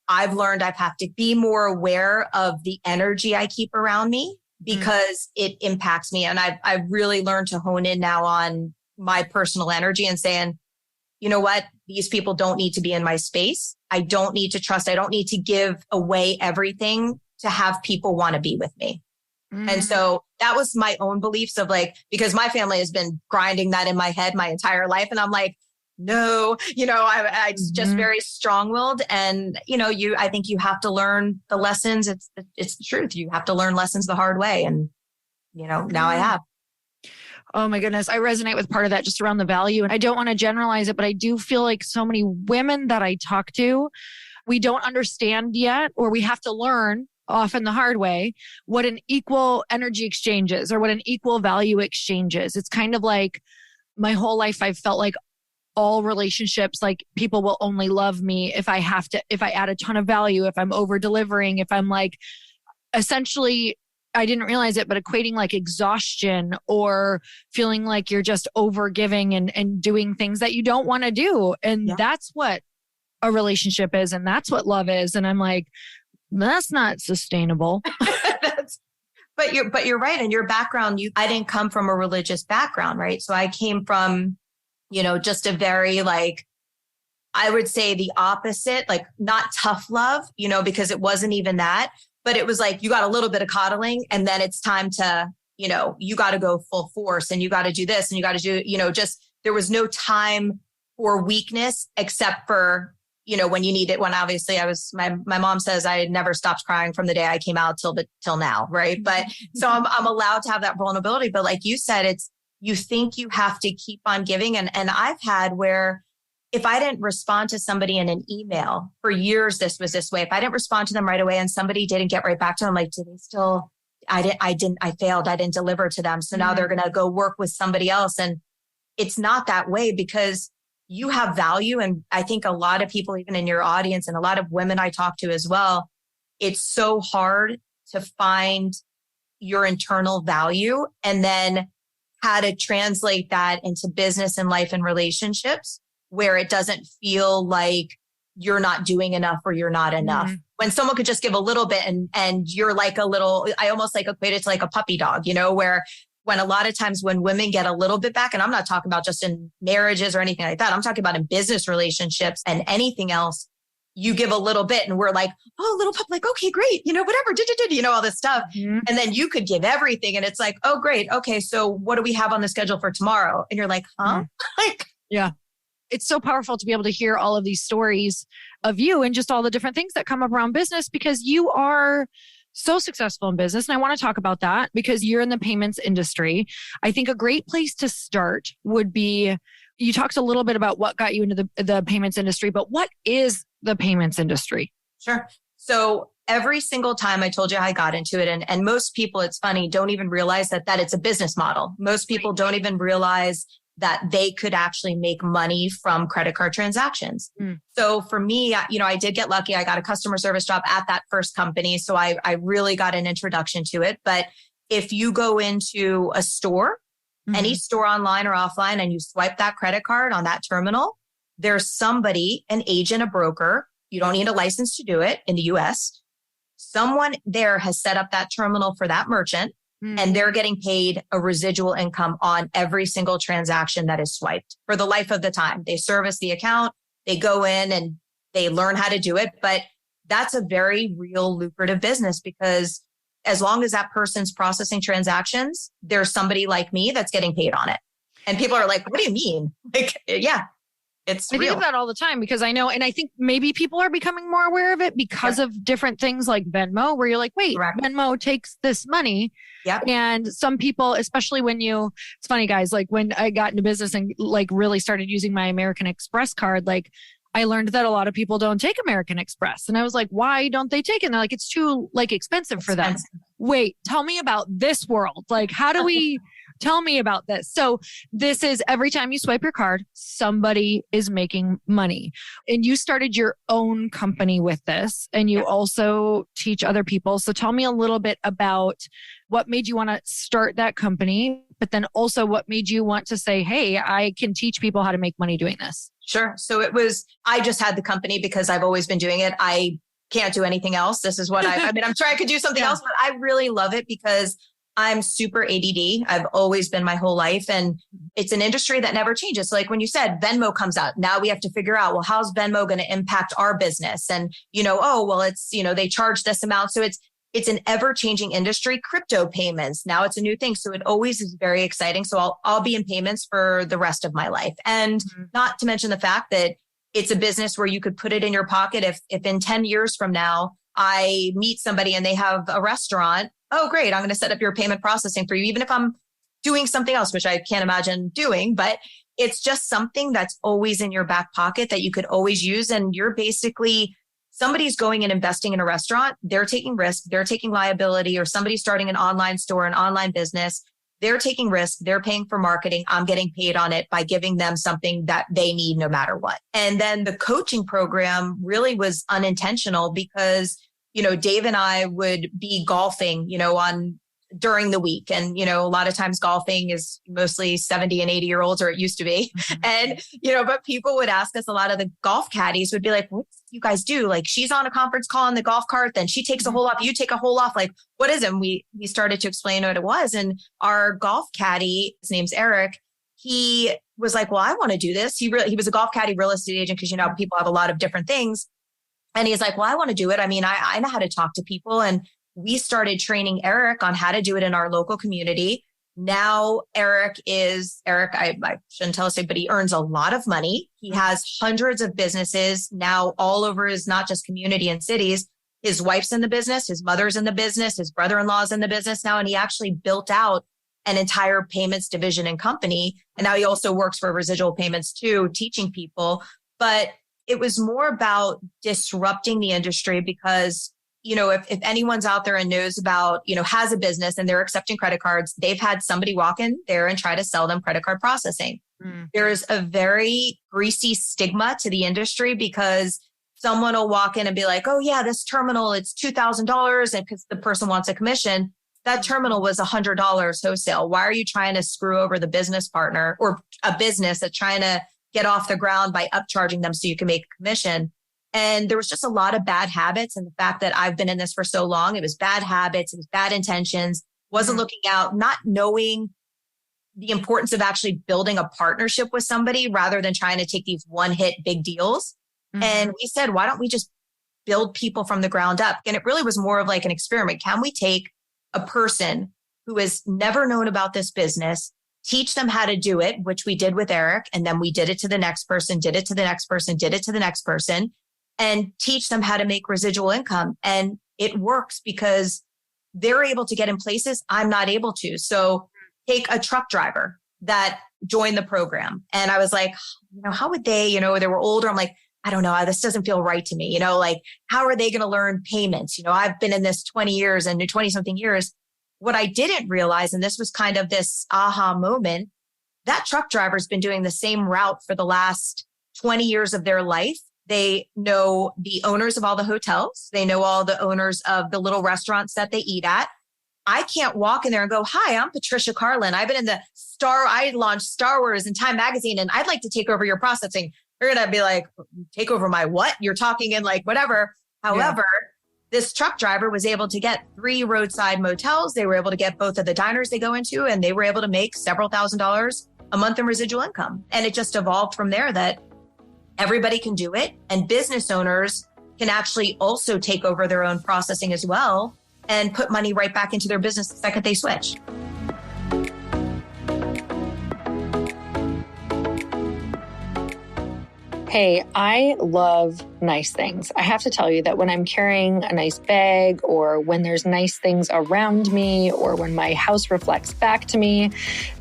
Speaker 2: I've learned I have to be more aware of the energy I keep around me because it impacts me. And I've really learned to hone in now on my personal energy and saying, you know what? These people don't need to be in my space. I don't need to trust. I don't need to give away everything to have people want to be with me. And so that was my own beliefs of like, because my family has been grinding that in my head my entire life. And I'm like, no, I just very strong-willed. And, I think you have to learn the lessons. It's the truth. You have to learn lessons the hard way. And, now I have.
Speaker 4: Oh my goodness. I resonate with part of that just around the value. And I don't want to generalize it, but I do feel like so many women that I talk to, we don't understand yet, or we have to learn often the hard way, what an equal energy exchange is or what an equal value exchange is. It's kind of like my whole life, I've felt like all relationships, like people will only love me if I add a ton of value, if I'm over delivering, if I'm like, essentially, I didn't realize it, but equating like exhaustion or feeling like you're just over giving and doing things that you don't want to do. And that's what a relationship is. And that's what love is. And I'm like, that's not sustainable.
Speaker 2: But you're right. In your background, I didn't come from a religious background, right? So I came from, just a very I would say the opposite, like not tough love, because it wasn't even that. But it was like, you got a little bit of coddling and then it's time to, you got to go full force and you got to do this and you got to do, there was no time for weakness except for, when you need it, when obviously my mom says I had never stopped crying from the day I came out till now. Right. But so I'm allowed to have that vulnerability. But like you said, you think you have to keep on giving. And I've had where if I didn't respond to somebody in an email for years, this was this way. If I didn't respond to them right away and somebody didn't get right back to them, like, do they still, I failed. I didn't deliver to them. So now they're going to go work with somebody else. And it's not that way because you have value. And I think a lot of people, even in your audience and a lot of women I talk to as well, it's so hard to find your internal value and then how to translate that into business and life and relationships where it doesn't feel like you're not doing enough or you're not enough. When someone could just give a little bit and you're like I almost like equate it to like a puppy dog, where when a lot of times when women get a little bit back, and I'm not talking about just in marriages or anything like that, I'm talking about in business relationships and anything else, you give a little bit and we're like, oh, little pup, like, okay, great. Whatever, all this stuff. Mm-hmm. And then you could give everything. And it's like, oh, great. Okay. So what do we have on the schedule for tomorrow? And you're like, huh?
Speaker 4: Mm-hmm. Yeah. It's so powerful to be able to hear all of these stories of you and just all the different things that come up around business, because you are so successful in business. And I want to talk about that because you're in the payments industry. I think a great place to start would be, you talked a little bit about what got you into the payments industry, but what is the payments industry?
Speaker 2: Sure. So every single time I told you how I got into it, and most people, it's funny, don't even realize that it's a business model. Most people don't even realize that they could actually make money from credit card transactions. So for me, I did get lucky. I got a customer service job at that first company. So I really got an introduction to it. But if you go into a store, any store online or offline, and you swipe that credit card on that terminal, there's somebody, an agent, a broker. You don't need a license to do it in the US. Someone there has set up that terminal for that merchant, and they're getting paid a residual income on every single transaction that is swiped for the life of the time. They service the account, they go in and they learn how to do it. But that's a very real lucrative business, because as long as that person's processing transactions, there's somebody like me that's getting paid on it. And people are like, what do you mean? Like, yeah, it's real.
Speaker 4: I think of that all the time because I know, and I think maybe people are becoming more aware of it because of different things like Venmo, where you're like, wait, correct. Venmo takes this money.
Speaker 2: Yep.
Speaker 4: And some people, especially when it's funny, guys, like when I got into business and like really started using my American Express card, like I learned that a lot of people don't take American Express. And I was like, why don't they take it? And they're like, it's too expensive for them. Wait, tell me about this world. Like, how do we tell me about this? So this is every time you swipe your card, somebody is making money. And you started your own company with this, and you also teach other people. So tell me a little bit about what made you want to start that company, but then also what made you want to say, hey, I can teach people how to make money doing this.
Speaker 2: Sure. So I just had the company because I've always been doing it. I can't do anything else. This is what I'm sure I could do something else, but I really love it because I'm super ADD. I've always been my whole life. And it's an industry that never changes. So like when you said Venmo comes out, now we have to figure out, well, how's Venmo going to impact our business? And, it's, they charge this amount. So it's an ever-changing industry. Crypto payments, now it's a new thing. So it always is very exciting. So I'll be in payments for the rest of my life. And not to mention the fact that it's a business where you could put it in your pocket. If in 10 years from now, I meet somebody and they have a restaurant, oh, great, I'm going to set up your payment processing for you, even if I'm doing something else, which I can't imagine doing. But it's just something that's always in your back pocket that you could always use. And you're basically, somebody's going and investing in a restaurant, they're taking risk, they're taking liability, or somebody's starting an online store, an online business, they're taking risk, they're paying for marketing. I'm getting paid on it by giving them something that they need no matter what. And then the coaching program really was unintentional because, Dave and I would be golfing, during the week. And, a lot of times golfing is mostly 70 and 80-year-olds, or it used to be. And, but people would ask us, a lot of the golf caddies would be like, what do you guys do? Like, she's on a conference call on the golf cart, then she takes a hole off, you take a hole off. Like, what is it? And we started to explain what it was. And our golf caddy, his name's Eric, he was like, well, I want to do this. He was a golf caddy real estate agent because, people have a lot of different things. And he's like, well, I want to do it. I mean, I know how to talk to people. And we started training Eric on how to do it in our local community. Now, Eric, I shouldn't tell us, but he earns a lot of money. He has hundreds of businesses now all over his, not just community and cities. His wife's in the business, his mother's in the business, his brother-in-law's in the business now. And he actually built out an entire payments division and company. And now he also works for residual payments too, teaching people. But it was more about disrupting the industry because, if anyone's out there and knows about, has a business and they're accepting credit cards, they've had somebody walk in there and try to sell them credit card processing. There is a very greasy stigma to the industry because someone will walk in and be like, oh yeah, this terminal, it's $2,000. And because the person wants a commission, that terminal was $100 wholesale. Why are you trying to screw over the business partner or a business that's trying to get off the ground by upcharging them so you can make a commission? And there was just a lot of bad habits. And the fact that I've been in this for so long, it was bad habits, it was bad intentions, wasn't looking out, not knowing the importance of actually building a partnership with somebody rather than trying to take these one-hit big deals. And we said, why don't we just build people from the ground up? And it really was more of like an experiment. Can we take a person who has never known about this business, teach them how to do it, which we did with Eric. And then we did it to the next person, did it to the next person, did it to the next person, and teach them how to make residual income. And it works because they're able to get in places I'm not able to. So take a truck driver that joined the program. And I was like, how would they, they were older. I'm like, I don't know. This doesn't feel right to me. Like, how are they going to learn payments? I've been in this 20 years and 20 something years. What I didn't realize, and this was kind of this aha moment, that truck driver's been doing the same route for the last 20 years of their life. They know the owners of all the hotels. They know all the owners of the little restaurants that they eat at. I can't walk in there and go, hi, I'm Patricia Carlin. I've been in I launched Star Wars and Time Magazine, and I'd like to take over your processing. They're going to be like, take over my what? You're talking in like whatever. However, this truck driver was able to get 3 roadside motels. They were able to get both of the diners they go into, and they were able to make several $1,000s a month in residual income. And it just evolved from there that everybody can do it. And business owners can actually also take over their own processing as well and put money right back into their business the second they switch.
Speaker 3: Hey, I love nice things. I have to tell you that when I'm carrying a nice bag, or when there's nice things around me, or when my house reflects back to me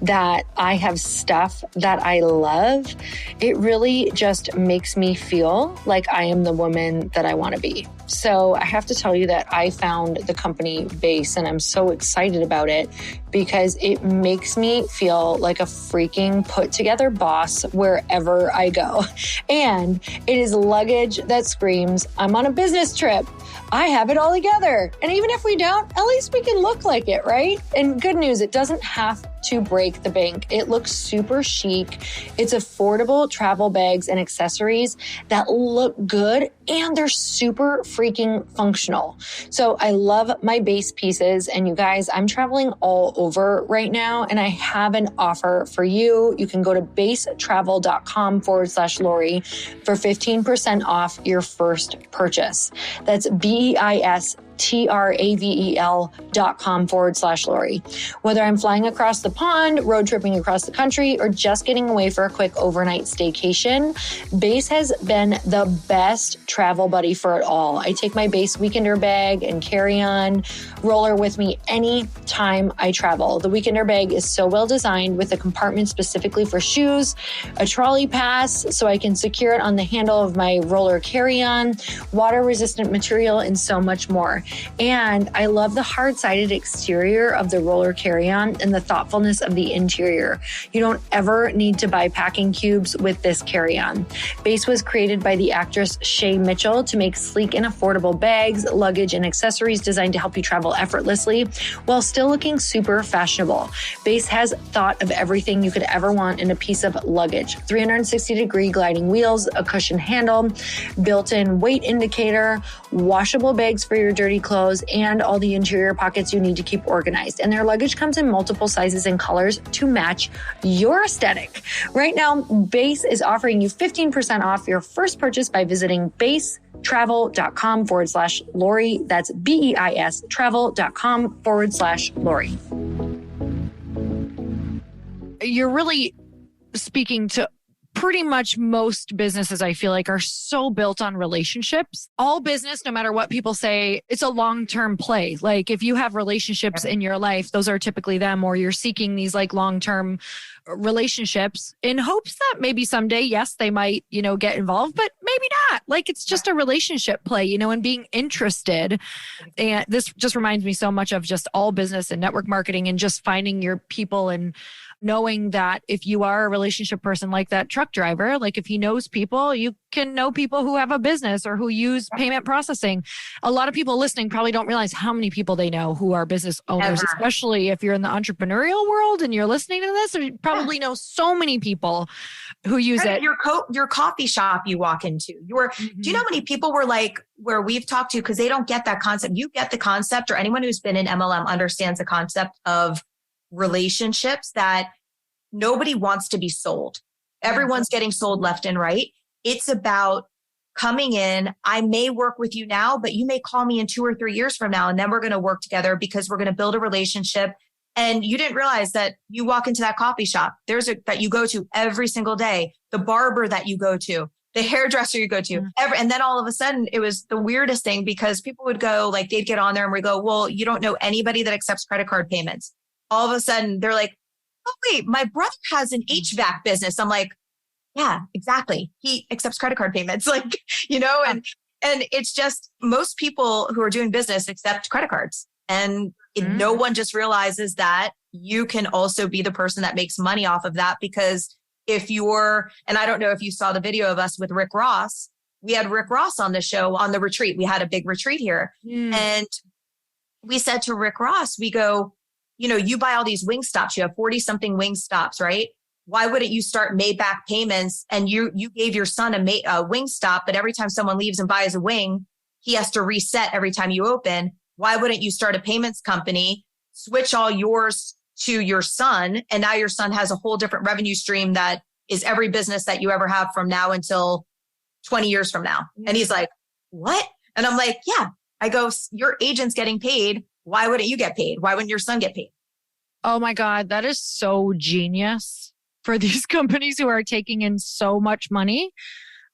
Speaker 3: that I have stuff that I love, it really just makes me feel like I am the woman that I want to be. So I have to tell you that I found the company Base, and I'm so excited about it because it makes me feel like a freaking put together boss wherever I go. And it is luggage that screams, I'm on a business trip. I have it all together. And even if we don't, at least we can look like it, right? And good news, it doesn't have to break the bank. It looks super chic. It's affordable travel bags and accessories that look good, and they're super freaking functional. So I love my Base pieces. And you guys, I'm traveling all over right now, and I have an offer for you. You can go to basetravel.com/Lori for 15% off your first purchase. That's BEISTRAVEL.com/Lori. Whether I'm flying across the pond, road tripping across the country, or just getting away for a quick overnight staycation, Base has been the best travel buddy for it all. I take my Base weekender bag and carry-on roller with me anytime I travel. The weekender bag is so well designed with a compartment specifically for shoes, a trolley pass so I can secure it on the handle of my roller carry-on, water-resistant material, and so much more. And I love the hard-sided exterior of the roller carry-on and the thoughtfulness of the interior. You don't ever need to buy packing cubes with this carry-on. Base was created by the actress Shay Mitchell to make sleek and affordable bags, luggage, and accessories designed to help you travel effortlessly while still looking super fashionable. Base has thought of everything you could ever want in a piece of luggage. 360-degree gliding wheels, a cushioned handle, built-in weight indicator, washable bags for your dirty clothes, and all the interior pockets you need to keep organized. And their luggage comes in multiple sizes and colors to match your aesthetic. Right now, Base is offering you 15% off your first purchase by visiting basetravel.com/Lori. That's BEIS travel.com/Lori.
Speaker 4: You're really speaking to pretty much most businesses, I feel like, are so built on relationships. All business, no matter what people say, it's a long-term play. Like if you have relationships in your life, those are typically them, or you're seeking these like long-term relationships in hopes that maybe someday, yes, they might, get involved, but maybe not. Like it's just a relationship play, and being interested. And this just reminds me so much of just all business and network marketing and just finding your people and knowing that if you are a relationship person like that truck driver, like if he knows people, you can know people who have a business or who use payment processing. A lot of people listening probably don't realize how many people they know who are business owners, especially if you're in the entrepreneurial world and you're listening to this. You probably know so many people who use it.
Speaker 2: Your coffee shop you walk into. Do you know how many people where we've talked to, because they don't get that concept. You get the concept, or anyone who's been in MLM understands the concept of relationships, that nobody wants to be sold. Everyone's getting sold left and right. It's about coming in. I may work with you now, but you may call me in 2 or 3 years from now. And then we're going to work together because we're going to build a relationship. And you didn't realize that you walk into that coffee shop, that you go to every single day, the barber that you go to, the hairdresser you go to, and then all of a sudden it was the weirdest thing because people would go like, they'd get on there and we go, well, you don't know anybody that accepts credit card payments. All of a sudden they're like, oh wait, my brother has an HVAC business. I'm like, yeah, exactly. He accepts credit card payments, like, and it's just most people who are doing business accept credit cards. And no one just realizes that you can also be the person that makes money off of that. Because and I don't know if you saw the video of us with Rick Ross, we had Rick Ross on the show on the retreat. We had a big retreat here. And we said to Rick Ross, we go, you buy all these Wingstops, you have 40 something Wingstops, right? Why wouldn't you start made back payments? And you gave your son a Wingstop, but every time someone leaves and buys a wing, he has to reset every time you open. Why wouldn't you start a payments company, switch all yours to your son? And now your son has a whole different revenue stream that is every business that you ever have from now until 20 years from now. And he's like, what? And I'm like, yeah. I go, your agent's getting paid. Why wouldn't you get paid? Why wouldn't your son get paid?
Speaker 4: Oh my God, that is so genius for these companies who are taking in so much money.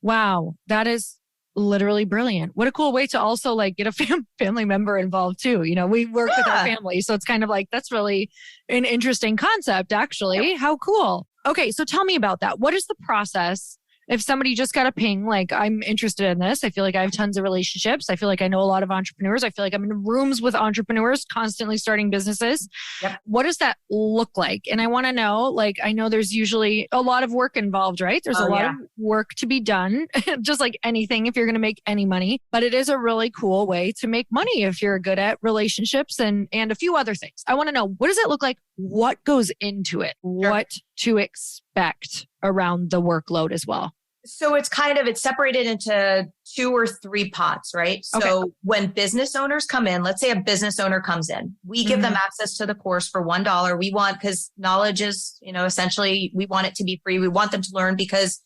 Speaker 4: Wow, that is literally brilliant. What a cool way to also like get a family member involved too. We work with our family. So it's kind of like, that's really an interesting concept, actually. How cool. Okay. So tell me about that. What is the process? If somebody just got a ping, like I'm interested in this, I feel like I have tons of relationships. I feel like I know a lot of entrepreneurs. I feel like I'm in rooms with entrepreneurs constantly starting businesses. Yep. What does that look like? And I want to know, like, I know there's usually a lot of work involved, right? There's a lot of work to be done, just like anything if you're going to make any money. But it is a really cool way to make money if you're good at relationships and a few other things. I want to know, what does it look like? What goes into it? Sure. What to expect around the workload as well?
Speaker 2: So it's separated into 2 or 3 pots, right? So when business owners come in, let's say a business owner comes in, we give them access to the course for $1. We want, because knowledge is, essentially we want it to be free. We want them to learn because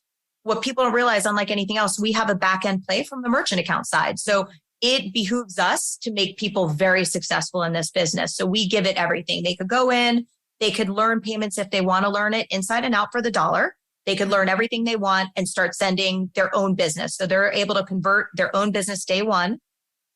Speaker 2: what people don't realize, unlike anything else, we have a back end play from the merchant account side. So it behooves us to make people very successful in this business. So we give it everything. They could go in, they could learn payments if they want to learn it inside and out for the dollar. They could learn everything they want and start sending their own business. So they're able to convert their own business day one,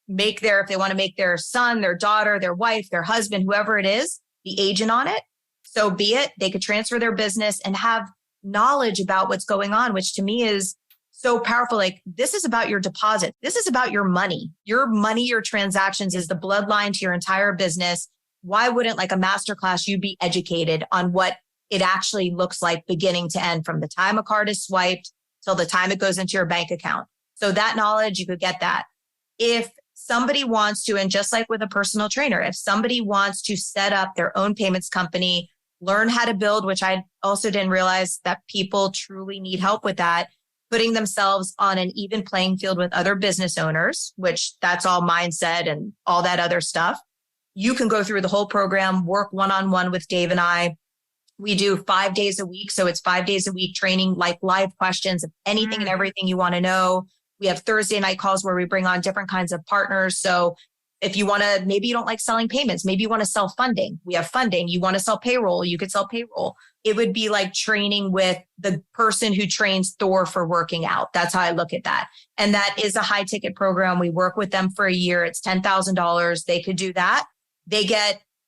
Speaker 2: if they want to make their son, their daughter, their wife, their husband, whoever it is, the agent on it. So be it, they could transfer their business and have knowledge about what's going on, which to me is so powerful. Like, this is about your deposit. This is about your money, your transactions is the bloodline to your entire business. Why wouldn't, like a masterclass, you be educated on what it actually looks like beginning to end, from the time a card is swiped till the time it goes into your bank account? So that knowledge, you could get that. If somebody wants to, and just like with a personal trainer, if somebody wants to set up their own payments company, learn how to build, which I also didn't realize that people truly need help with that, putting themselves on an even playing field with other business owners, which that's all mindset and all that other stuff. You can go through the whole program, work one-on-one with Dave and I. We do 5 days a week. So it's 5 days a week training, like live questions of anything and everything you want to know. We have Thursday night calls where we bring on different kinds of partners. So if you want to, maybe you don't like selling payments, maybe you want to sell funding. We have funding. You want to sell payroll, you could sell payroll. It would be like training with the person who trains Thor for working out. That's how I look at that. And that is a high ticket program. We work with them for a year. It's $10,000. They could do that.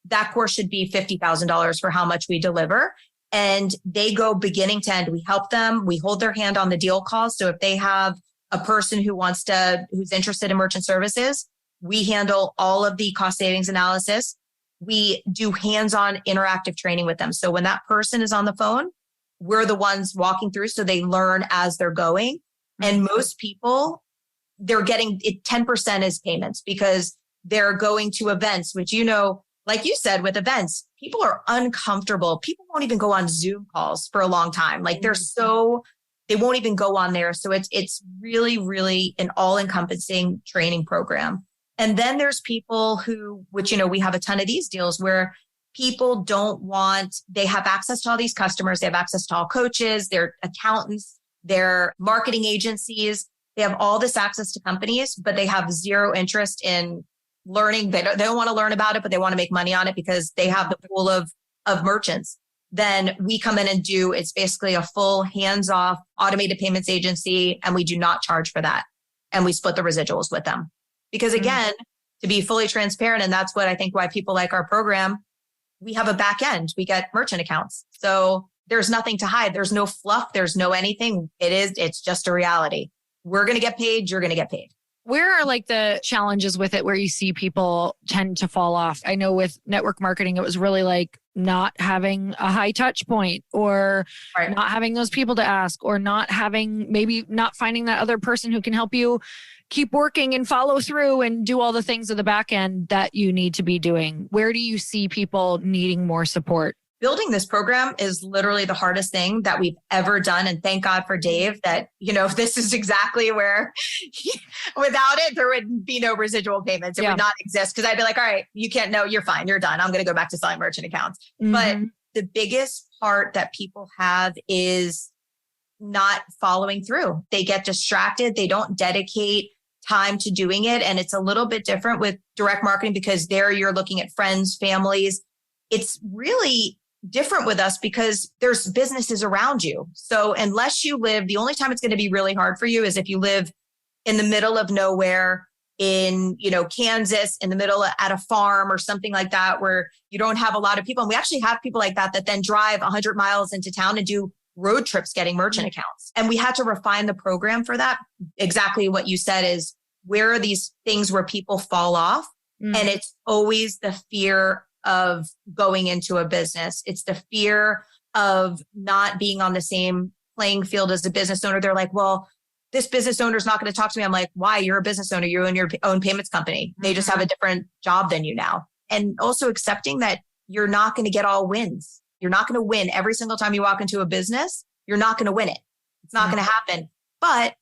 Speaker 2: That course should be $50,000 for how much we deliver. And they go beginning to end. We help them. We hold their hand on the deal calls. So if they have a person who's interested in merchant services, we handle all of the cost savings analysis. We do hands-on interactive training with them. So when that person is on the phone, we're the ones walking through so they learn as they're going. And most people, they're getting it. 10% is payments because they're going to events, which, like you said, with events, people are uncomfortable. People won't even go on Zoom calls for a long time. Like they won't even go on there. So it's really, really an all-encompassing training program. And then there's people which we have a ton of these deals where people they have access to all these customers. They have access to all coaches, their accountants, their marketing agencies. They have all this access to companies, but they have zero interest in learning. They don't want to learn about it, but they want to make money on it because they have the pool of merchants. Then we come in and it's basically a full hands-off automated payments agency, and we do not charge for that. And we split the residuals with them. Because again, to be fully transparent, and that's what I think why people like our program, we have a back end. We get merchant accounts. So there's nothing to hide. There's no fluff. There's no anything. It's just a reality. We're going to get paid. You're going to get paid.
Speaker 4: Where are like the challenges with it where you see people tend to fall off? I know with network marketing, it was really like not having a high touch point or not having those people to ask or maybe not finding that other person who can help you keep working and follow through and do all the things at the back end that you need to be doing. Where do you see people needing more support?
Speaker 2: Building this program is literally the hardest thing that we've ever done. And thank God for Dave that, this is exactly where without it, there would be no residual payments. It would not exist. Cause I'd be like, all right, you can't, no, you're fine. You're done. I'm going to go back to selling merchant accounts. But the biggest part that people have is not following through. They get distracted. They don't dedicate time to doing it. And it's a little bit different with direct marketing because there you're looking at friends, families. It's really different with us because there's businesses around you. So unless you live, the only time it's going to be really hard for you is if you live in the middle of nowhere in, Kansas, in the middle at a farm or something like that, where you don't have a lot of people. And we actually have people like that then drive 100 miles into town and do road trips getting merchant accounts. And we had to refine the program for that. Exactly what you said is where are these things where people fall off? And it's always the fear of going into a business. It's the fear of not being on the same playing field as a business owner. They're like, well, this business owner is not going to talk to me. I'm like, why? You're a business owner. You own your own payments company. They just have a different job than you now. And also accepting that you're not going to get all wins. You're not going to win every single time you walk into a business. You're not going to win it. It's not going to happen. But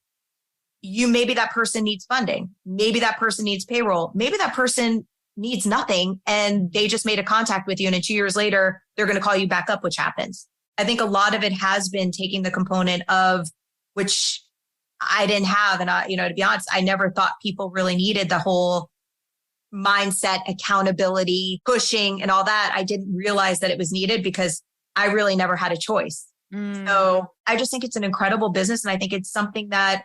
Speaker 2: maybe that person needs funding. Maybe that person needs payroll. Maybe that person needs nothing and they just made a contact with you. And then 2 years later, they're going to call you back up, which happens. I think a lot of it has been taking the component of which I didn't have. And to be honest, I never thought people really needed the whole mindset, accountability, pushing and all that. I didn't realize that it was needed because I really never had a choice. So I just think it's an incredible business. And I think it's something that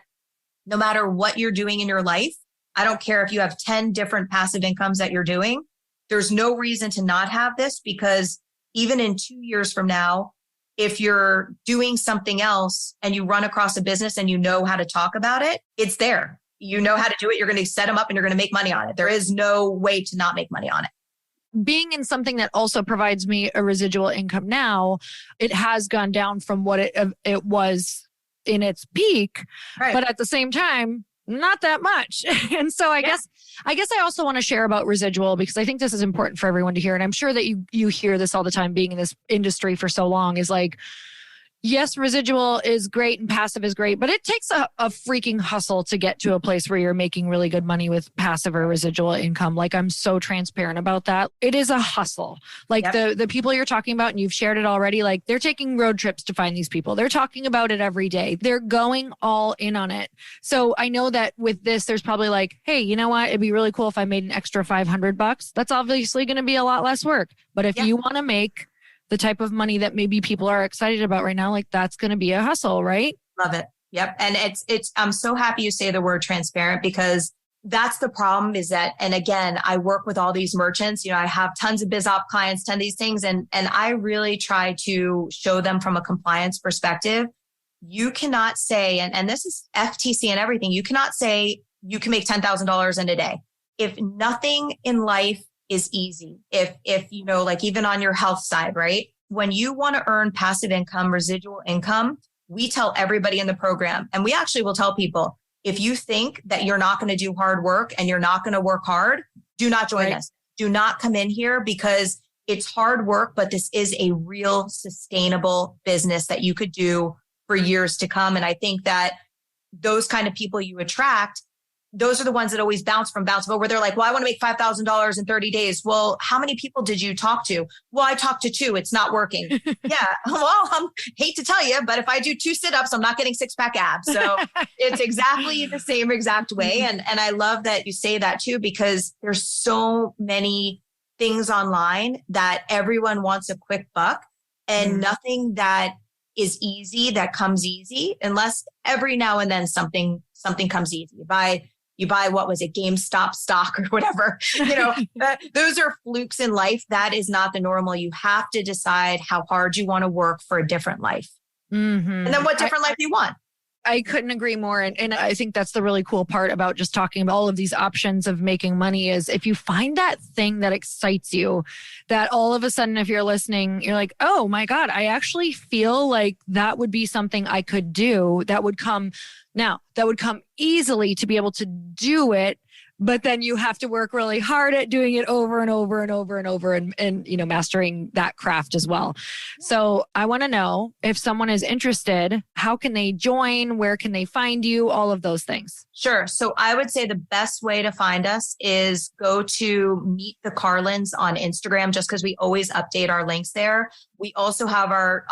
Speaker 2: no matter what you're doing in your life, I don't care if you have 10 different passive incomes that you're doing. There's no reason to not have this because even in 2 years from now, if you're doing something else and you run across a business and you know how to talk about it, it's there. You know how to do it. You're going to set them up and you're going to make money on it. There is no way to not make money on it.
Speaker 4: Being in something that also provides me a residual income now, it has gone down from what it was in its peak, but at the same time, not that much. And so I guess I also want to share about residual because I think this is important for everyone to hear. And I'm sure that you hear this all the time being in this industry for so long is like, yes, residual is great and passive is great, but it takes a freaking hustle to get to a place where you're making really good money with passive or residual income. Like I'm so transparent about that. It is a hustle. Like the people you're talking about, and you've shared it already, like they're taking road trips to find these people. They're talking about it every day. They're going all in on it. So I know that with this, there's probably like, hey, you know what? It'd be really cool if I made an extra $500. That's obviously going to be a lot less work. But if you want to make the type of money that maybe people are excited about right now, like that's going to be a hustle, right?
Speaker 2: Love it. Yep. And I'm so happy you say the word transparent because that's the problem is that, and again, I work with all these merchants, I have tons of biz op clients, tons of these things. And I really try to show them from a compliance perspective. You cannot say, and this is FTC and everything, you cannot say you can make $10,000 in a day. If nothing in life is easy. If like even on your health side, right? When you want to earn passive income, residual income, we tell everybody in the program, and we actually will tell people, if you think that you're not going to do hard work and you're not going to work hard, do not join us. Do not come in here because it's hard work, but this is a real sustainable business that you could do for years to come. And I think that those kind of people you attract, those are the ones that always bounce from Bounceville, where they're like, well, I want to make $5,000 in 30 days. Well, how many people did you talk to? Well, I talked to 2. It's not working. Yeah. Well, I hate to tell you, but if I do 2 sit-ups, I'm not getting 6-pack abs. So it's exactly the same exact way. And I love that you say that too, because there's so many things online that everyone wants a quick buck, and nothing that is easy that comes easy, unless every now and then something comes easy. You buy what was it, GameStop stock or whatever, those are flukes in life. That is not the normal. You have to decide how hard you want to work for a different life. And then what different life you want.
Speaker 4: I couldn't agree more. And I think that's the really cool part about just talking about all of these options of making money is if you find that thing that excites you, that all of a sudden, if you're listening, you're like, oh my God, I actually feel like that would be something I could do. That would come easily to be able to do it. But then you have to work really hard at doing it over and over and over and over and mastering that craft as well. So I want to know if someone is interested, how can they join? Where can they find you? All of those things.
Speaker 2: Sure. So I would say the best way to find us is go to Meet the Carlins on Instagram, just because we always update our links there. We also have our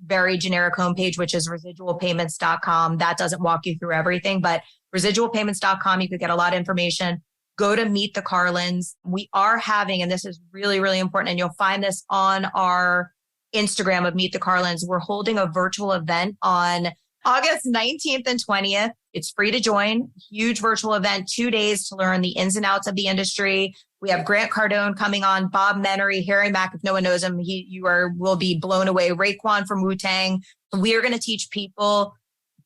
Speaker 2: very generic homepage, which is residualpayments.com. That doesn't walk you through everything, but residualpayments.com, you could get a lot of information. Go to Meet the Carlins. We are having, and this is really, really important, and you'll find this on our Instagram of Meet the Carlins. We're holding a virtual event on August 19th and 20th. It's free to join. Huge virtual event, 2 days to learn the ins and outs of the industry. We have Grant Cardone coming on, Bob Menery, Harry Mack, if no one knows him, will be blown away. Raekwon from Wu-Tang. We are going to teach people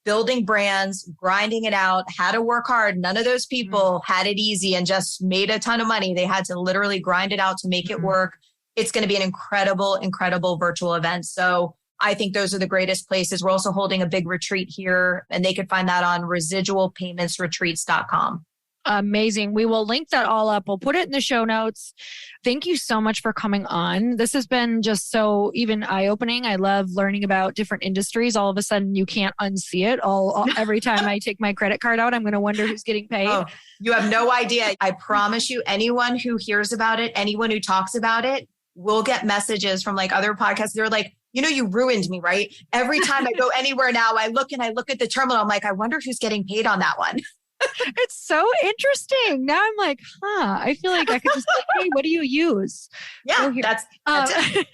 Speaker 2: building brands, grinding it out, how to work hard. None of those people had it easy and just made a ton of money. They had to literally grind it out to make it work. It's going to be an incredible, incredible virtual event. So I think those are the greatest places. We're also holding a big retreat here, and they could find that on residualpaymentsretreats.com.
Speaker 4: Amazing. We will link that all up. We'll put it in the show notes. Thank you so much for coming on. This has been just so even eye-opening. I love learning about different industries. All of a sudden, you can't unsee it. Every time I take my credit card out, I'm going to wonder who's getting paid.
Speaker 2: Oh, you have no idea. I promise you, anyone who hears about it, anyone who talks about it, will get messages from like other podcasts. They're like, you ruined me, right? Every time I go anywhere now, I look at the terminal. I'm like, I wonder who's getting paid on that one.
Speaker 4: It's so interesting. Now I'm like, I feel like I could just say, hey, what do you use?
Speaker 2: Yeah, that's it.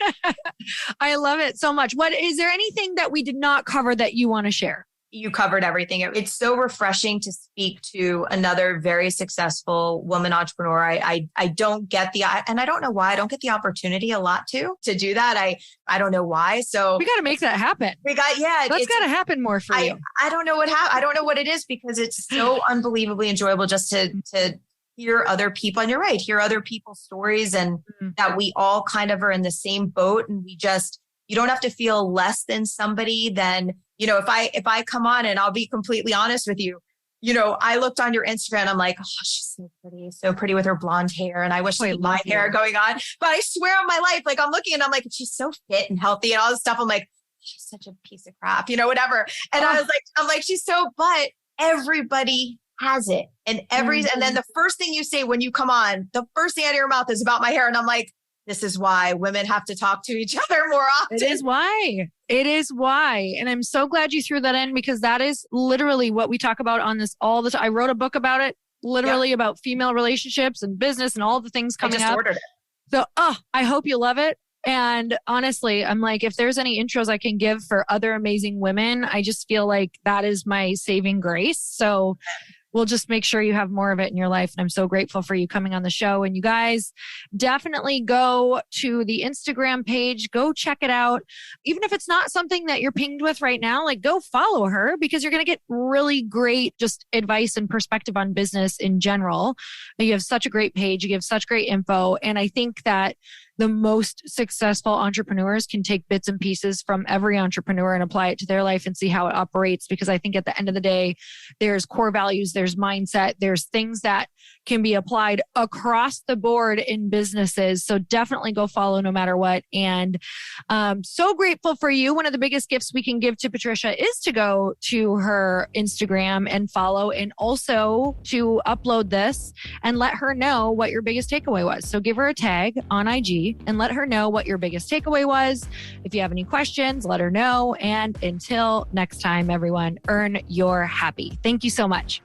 Speaker 4: I love it so much. Is there anything that we did not cover that you want to share?
Speaker 2: You covered everything. It's so refreshing to speak to another very successful woman entrepreneur. I don't get and I don't know why I don't get the opportunity a lot to do that. I don't know why. So
Speaker 4: we got to make that happen.
Speaker 2: That's
Speaker 4: got to happen more for you.
Speaker 2: I don't know I don't know what it is, because it's so unbelievably enjoyable just to hear other people. And you're right, hear other people's stories, and that we all kind of are in the same boat, and you don't have to feel less than somebody than, if I come on, and I'll be completely honest with you, I looked on your Instagram, I'm like, oh, she's so pretty with her blonde hair. And I wish I had my hair going on, but I swear on my life, like I'm looking and I'm like, she's so fit and healthy and all this stuff. I'm like, she's such a piece of crap, whatever. And I'm like, but everybody has it. And and then the first thing you say when you come on, the first thing out of your mouth is about my hair. And I'm like, this is why women have to talk to each other more often.
Speaker 4: It is why. And I'm so glad you threw that in, because that is literally what we talk about on this all the time. I wrote a book about it, literally about female relationships and business and all the things coming up. I just ordered it. So, I hope you love it. And honestly, I'm like, if there's any intros I can give for other amazing women, I just feel like that is my saving grace. So we'll just make sure you have more of it in your life. And I'm so grateful for you coming on the show. And you guys definitely go to the Instagram page, go check it out. Even if it's not something that you're pinged with right now, like go follow her, because you're going to get really great just advice and perspective on business in general. You have such a great page. You give such great info. And I think that the most successful entrepreneurs can take bits and pieces from every entrepreneur and apply it to their life and see how it operates. Because I think at the end of the day, there's core values, there's mindset, there's things that can be applied across the board in businesses. So definitely go follow no matter what. And so grateful for you. One of the biggest gifts we can give to Patricia is to go to her Instagram and follow, and also to upload this and let her know what your biggest takeaway was. So give her a tag on IG and let her know what your biggest takeaway was. If you have any questions, let her know. And until next time, everyone, earn your happy. Thank you so much.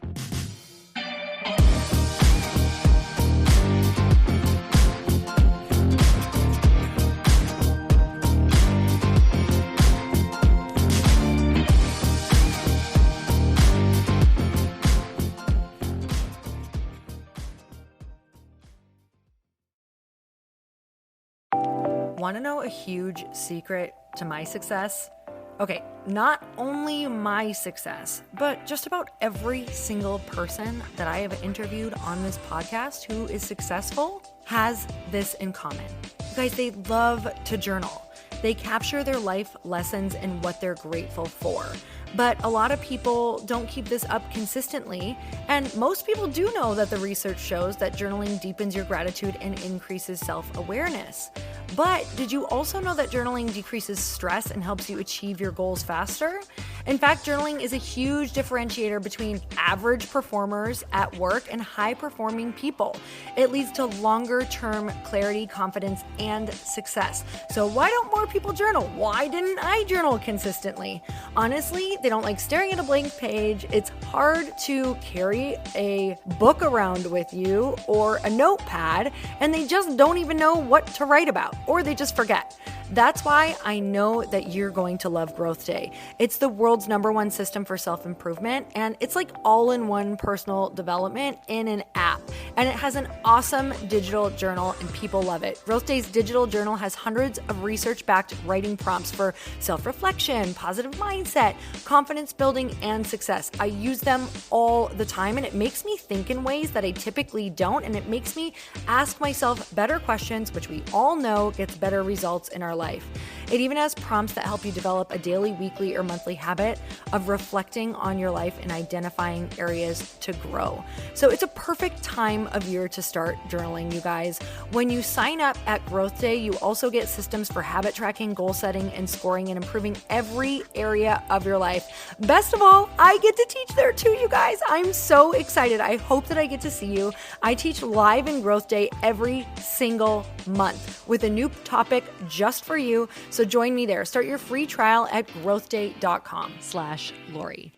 Speaker 1: Want to know a huge secret to my success? Okay, not only my success, but just about every single person that I have interviewed on this podcast who is successful has this in common. You guys, they love to journal. They capture their life lessons and what they're grateful for. But a lot of people don't keep this up consistently. And most people do know that the research shows that journaling deepens your gratitude and increases self-awareness. But did you also know that journaling decreases stress and helps you achieve your goals faster? In fact, journaling is a huge differentiator between average performers at work and high-performing people. It leads to longer-term clarity, confidence, and success. So why don't more people journal? Why didn't I journal consistently? Honestly, they don't like staring at a blank page. It's hard to carry a book around with you or a notepad, and they just don't even know what to write about, or they just forget. That's why I know that you're going to love Growth Day. It's the world's #1 system for self-improvement, and it's like all-in-one personal development in an app. And it has an awesome digital journal, and people love it. Growth Day's digital journal has hundreds of research-backed writing prompts for self-reflection, positive mindset, confidence building, and success. I use them all the time, and it makes me think in ways that I typically don't, and it makes me ask myself better questions, which we all know gets better results in our life. It even has prompts that help you develop a daily, weekly, or monthly habit of reflecting on your life and identifying areas to grow. So it's a perfect time of year to start journaling, you guys. When you sign up at Growth Day, you also get systems for habit tracking, goal setting, and scoring, and improving every area of your life. Best of all, I get to teach there too, you guys. I'm so excited. I hope that I get to see you. I teach live in Growth Day every single month with a new topic just for you. So join me there. Start your free trial at growthday.com/Lori.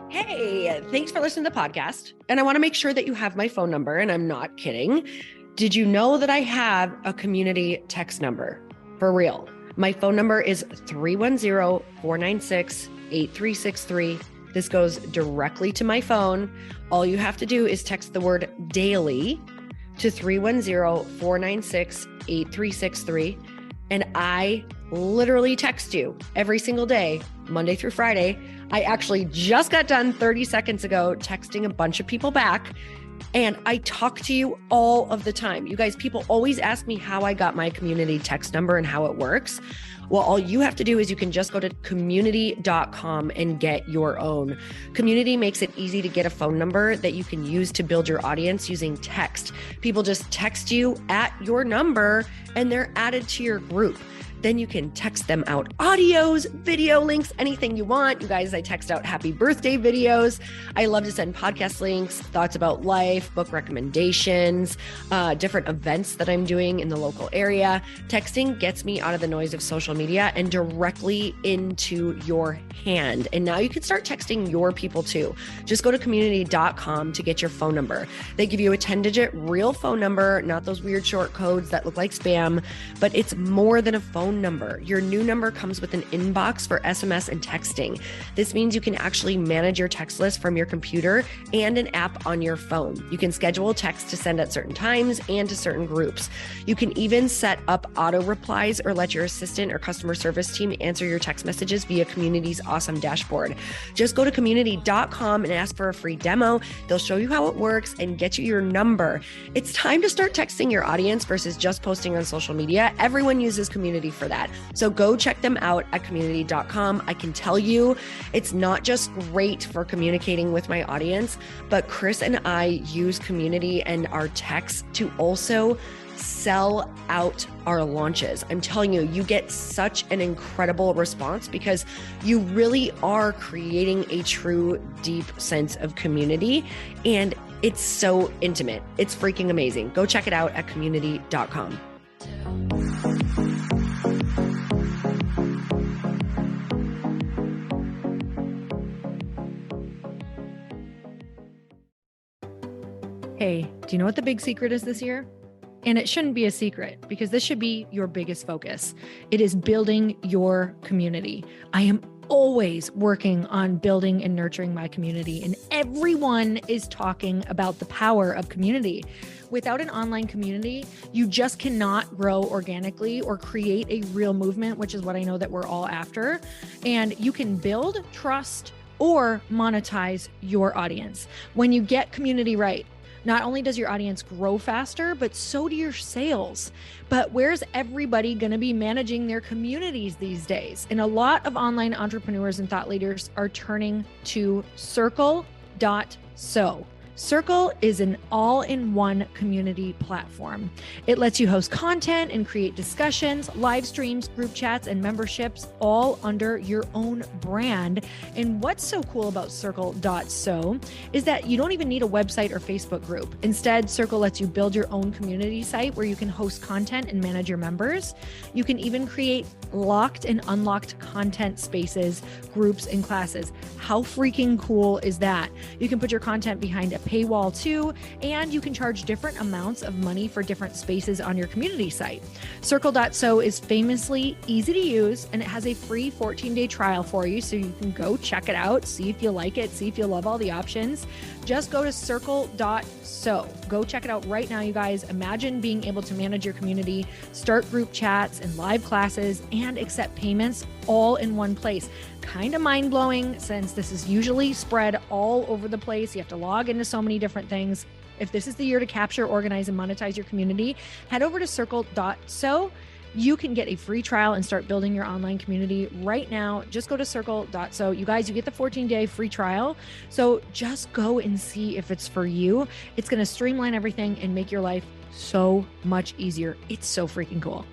Speaker 5: Hey, thanks for listening to the podcast. And I want to make sure that you have my phone number, and I'm not kidding. Did you know that I have a community text number? For real. My phone number is 310-496-8363. This goes directly to my phone. All you have to do is text the word daily to 310-496-8363. And I literally text you every single day, Monday through Friday. I actually just got done 30 seconds ago texting a bunch of people back, and I talk to you all of the time. You guys, people always ask me how I got my community text number and how it works. Well, all you have to do is you can just go to community.com and get your own. Community makes it easy to get a phone number that you can use to build your audience using text. People just text you at your number and they're added to your group. Then you can text them out audios, video links, anything you want. You guys, I text out happy birthday videos. I love to send podcast links, thoughts about life, book recommendations, different events that I'm doing in the local area. Texting gets me out of the noise of social media and directly into your hand. And now you can start texting your people too. Just go to community.com to get your phone number. They give you a 10-digit real phone number, not those weird short codes that look like spam, but it's more than a phone number. Your new number comes with an inbox for SMS and texting. This means you can actually manage your text list from your computer and an app on your phone. You can schedule text to send at certain times and to certain groups. You can even set up auto replies or let your assistant or customer service team answer your text messages via Community's awesome dashboard. Just go to community.com and ask for a free demo. They'll show you how it works and get you your number. It's time to start texting your audience versus just posting on social media. Everyone uses Community for that. So go check them out at community.com. I can tell you it's not just great for communicating with my audience, but Chris and I use Community and our texts to also sell out our launches. I'm telling you, you get such an incredible response because you really are creating a true, deep sense of community. And it's so intimate. It's freaking amazing. Go check it out at community.com.
Speaker 4: Hey, do you know what the big secret is this year? And it shouldn't be a secret because this should be your biggest focus. It is building your community. I am always working on building and nurturing my community, and everyone is talking about the power of community. Without an online community, you just cannot grow organically or create a real movement, which is what I know that we're all after. And you can build trust or monetize your audience. When you get community right, not only does your audience grow faster, but so do your sales. But where's everybody going to be managing their communities these days? And a lot of online entrepreneurs and thought leaders are turning to Circle.so. Circle is an all-in-one community platform. It lets you host content and create discussions, live streams, group chats, and memberships all under your own brand. And what's so cool about Circle.so is that you don't even need a website or Facebook group. Instead, Circle lets you build your own community site where you can host content and manage your members. You can even create locked and unlocked content spaces, groups, and classes. How freaking cool is that? You can put your content behind a paywall too, and you can charge different amounts of money for different spaces on your community site. Circle.so is famously easy to use, and it has a free 14-day trial for you, so you can go check it out, see if you like it, see if you love all the options. Just go to Circle.so. Go check it out right now, you guys. Imagine being able to manage your community, start group chats and live classes, and accept payments all in one place. Kind of mind-blowing since this is usually spread all over the place. You have to log into so many different things. If this is the year to capture, organize, and monetize your community, head over to Circle.so. You can get a free trial and start building your online community right now. Just go to Circle.so. You guys, you get the 14-day free trial. So just go and see if it's for you. It's going to streamline everything and make your life so much easier. It's so freaking cool.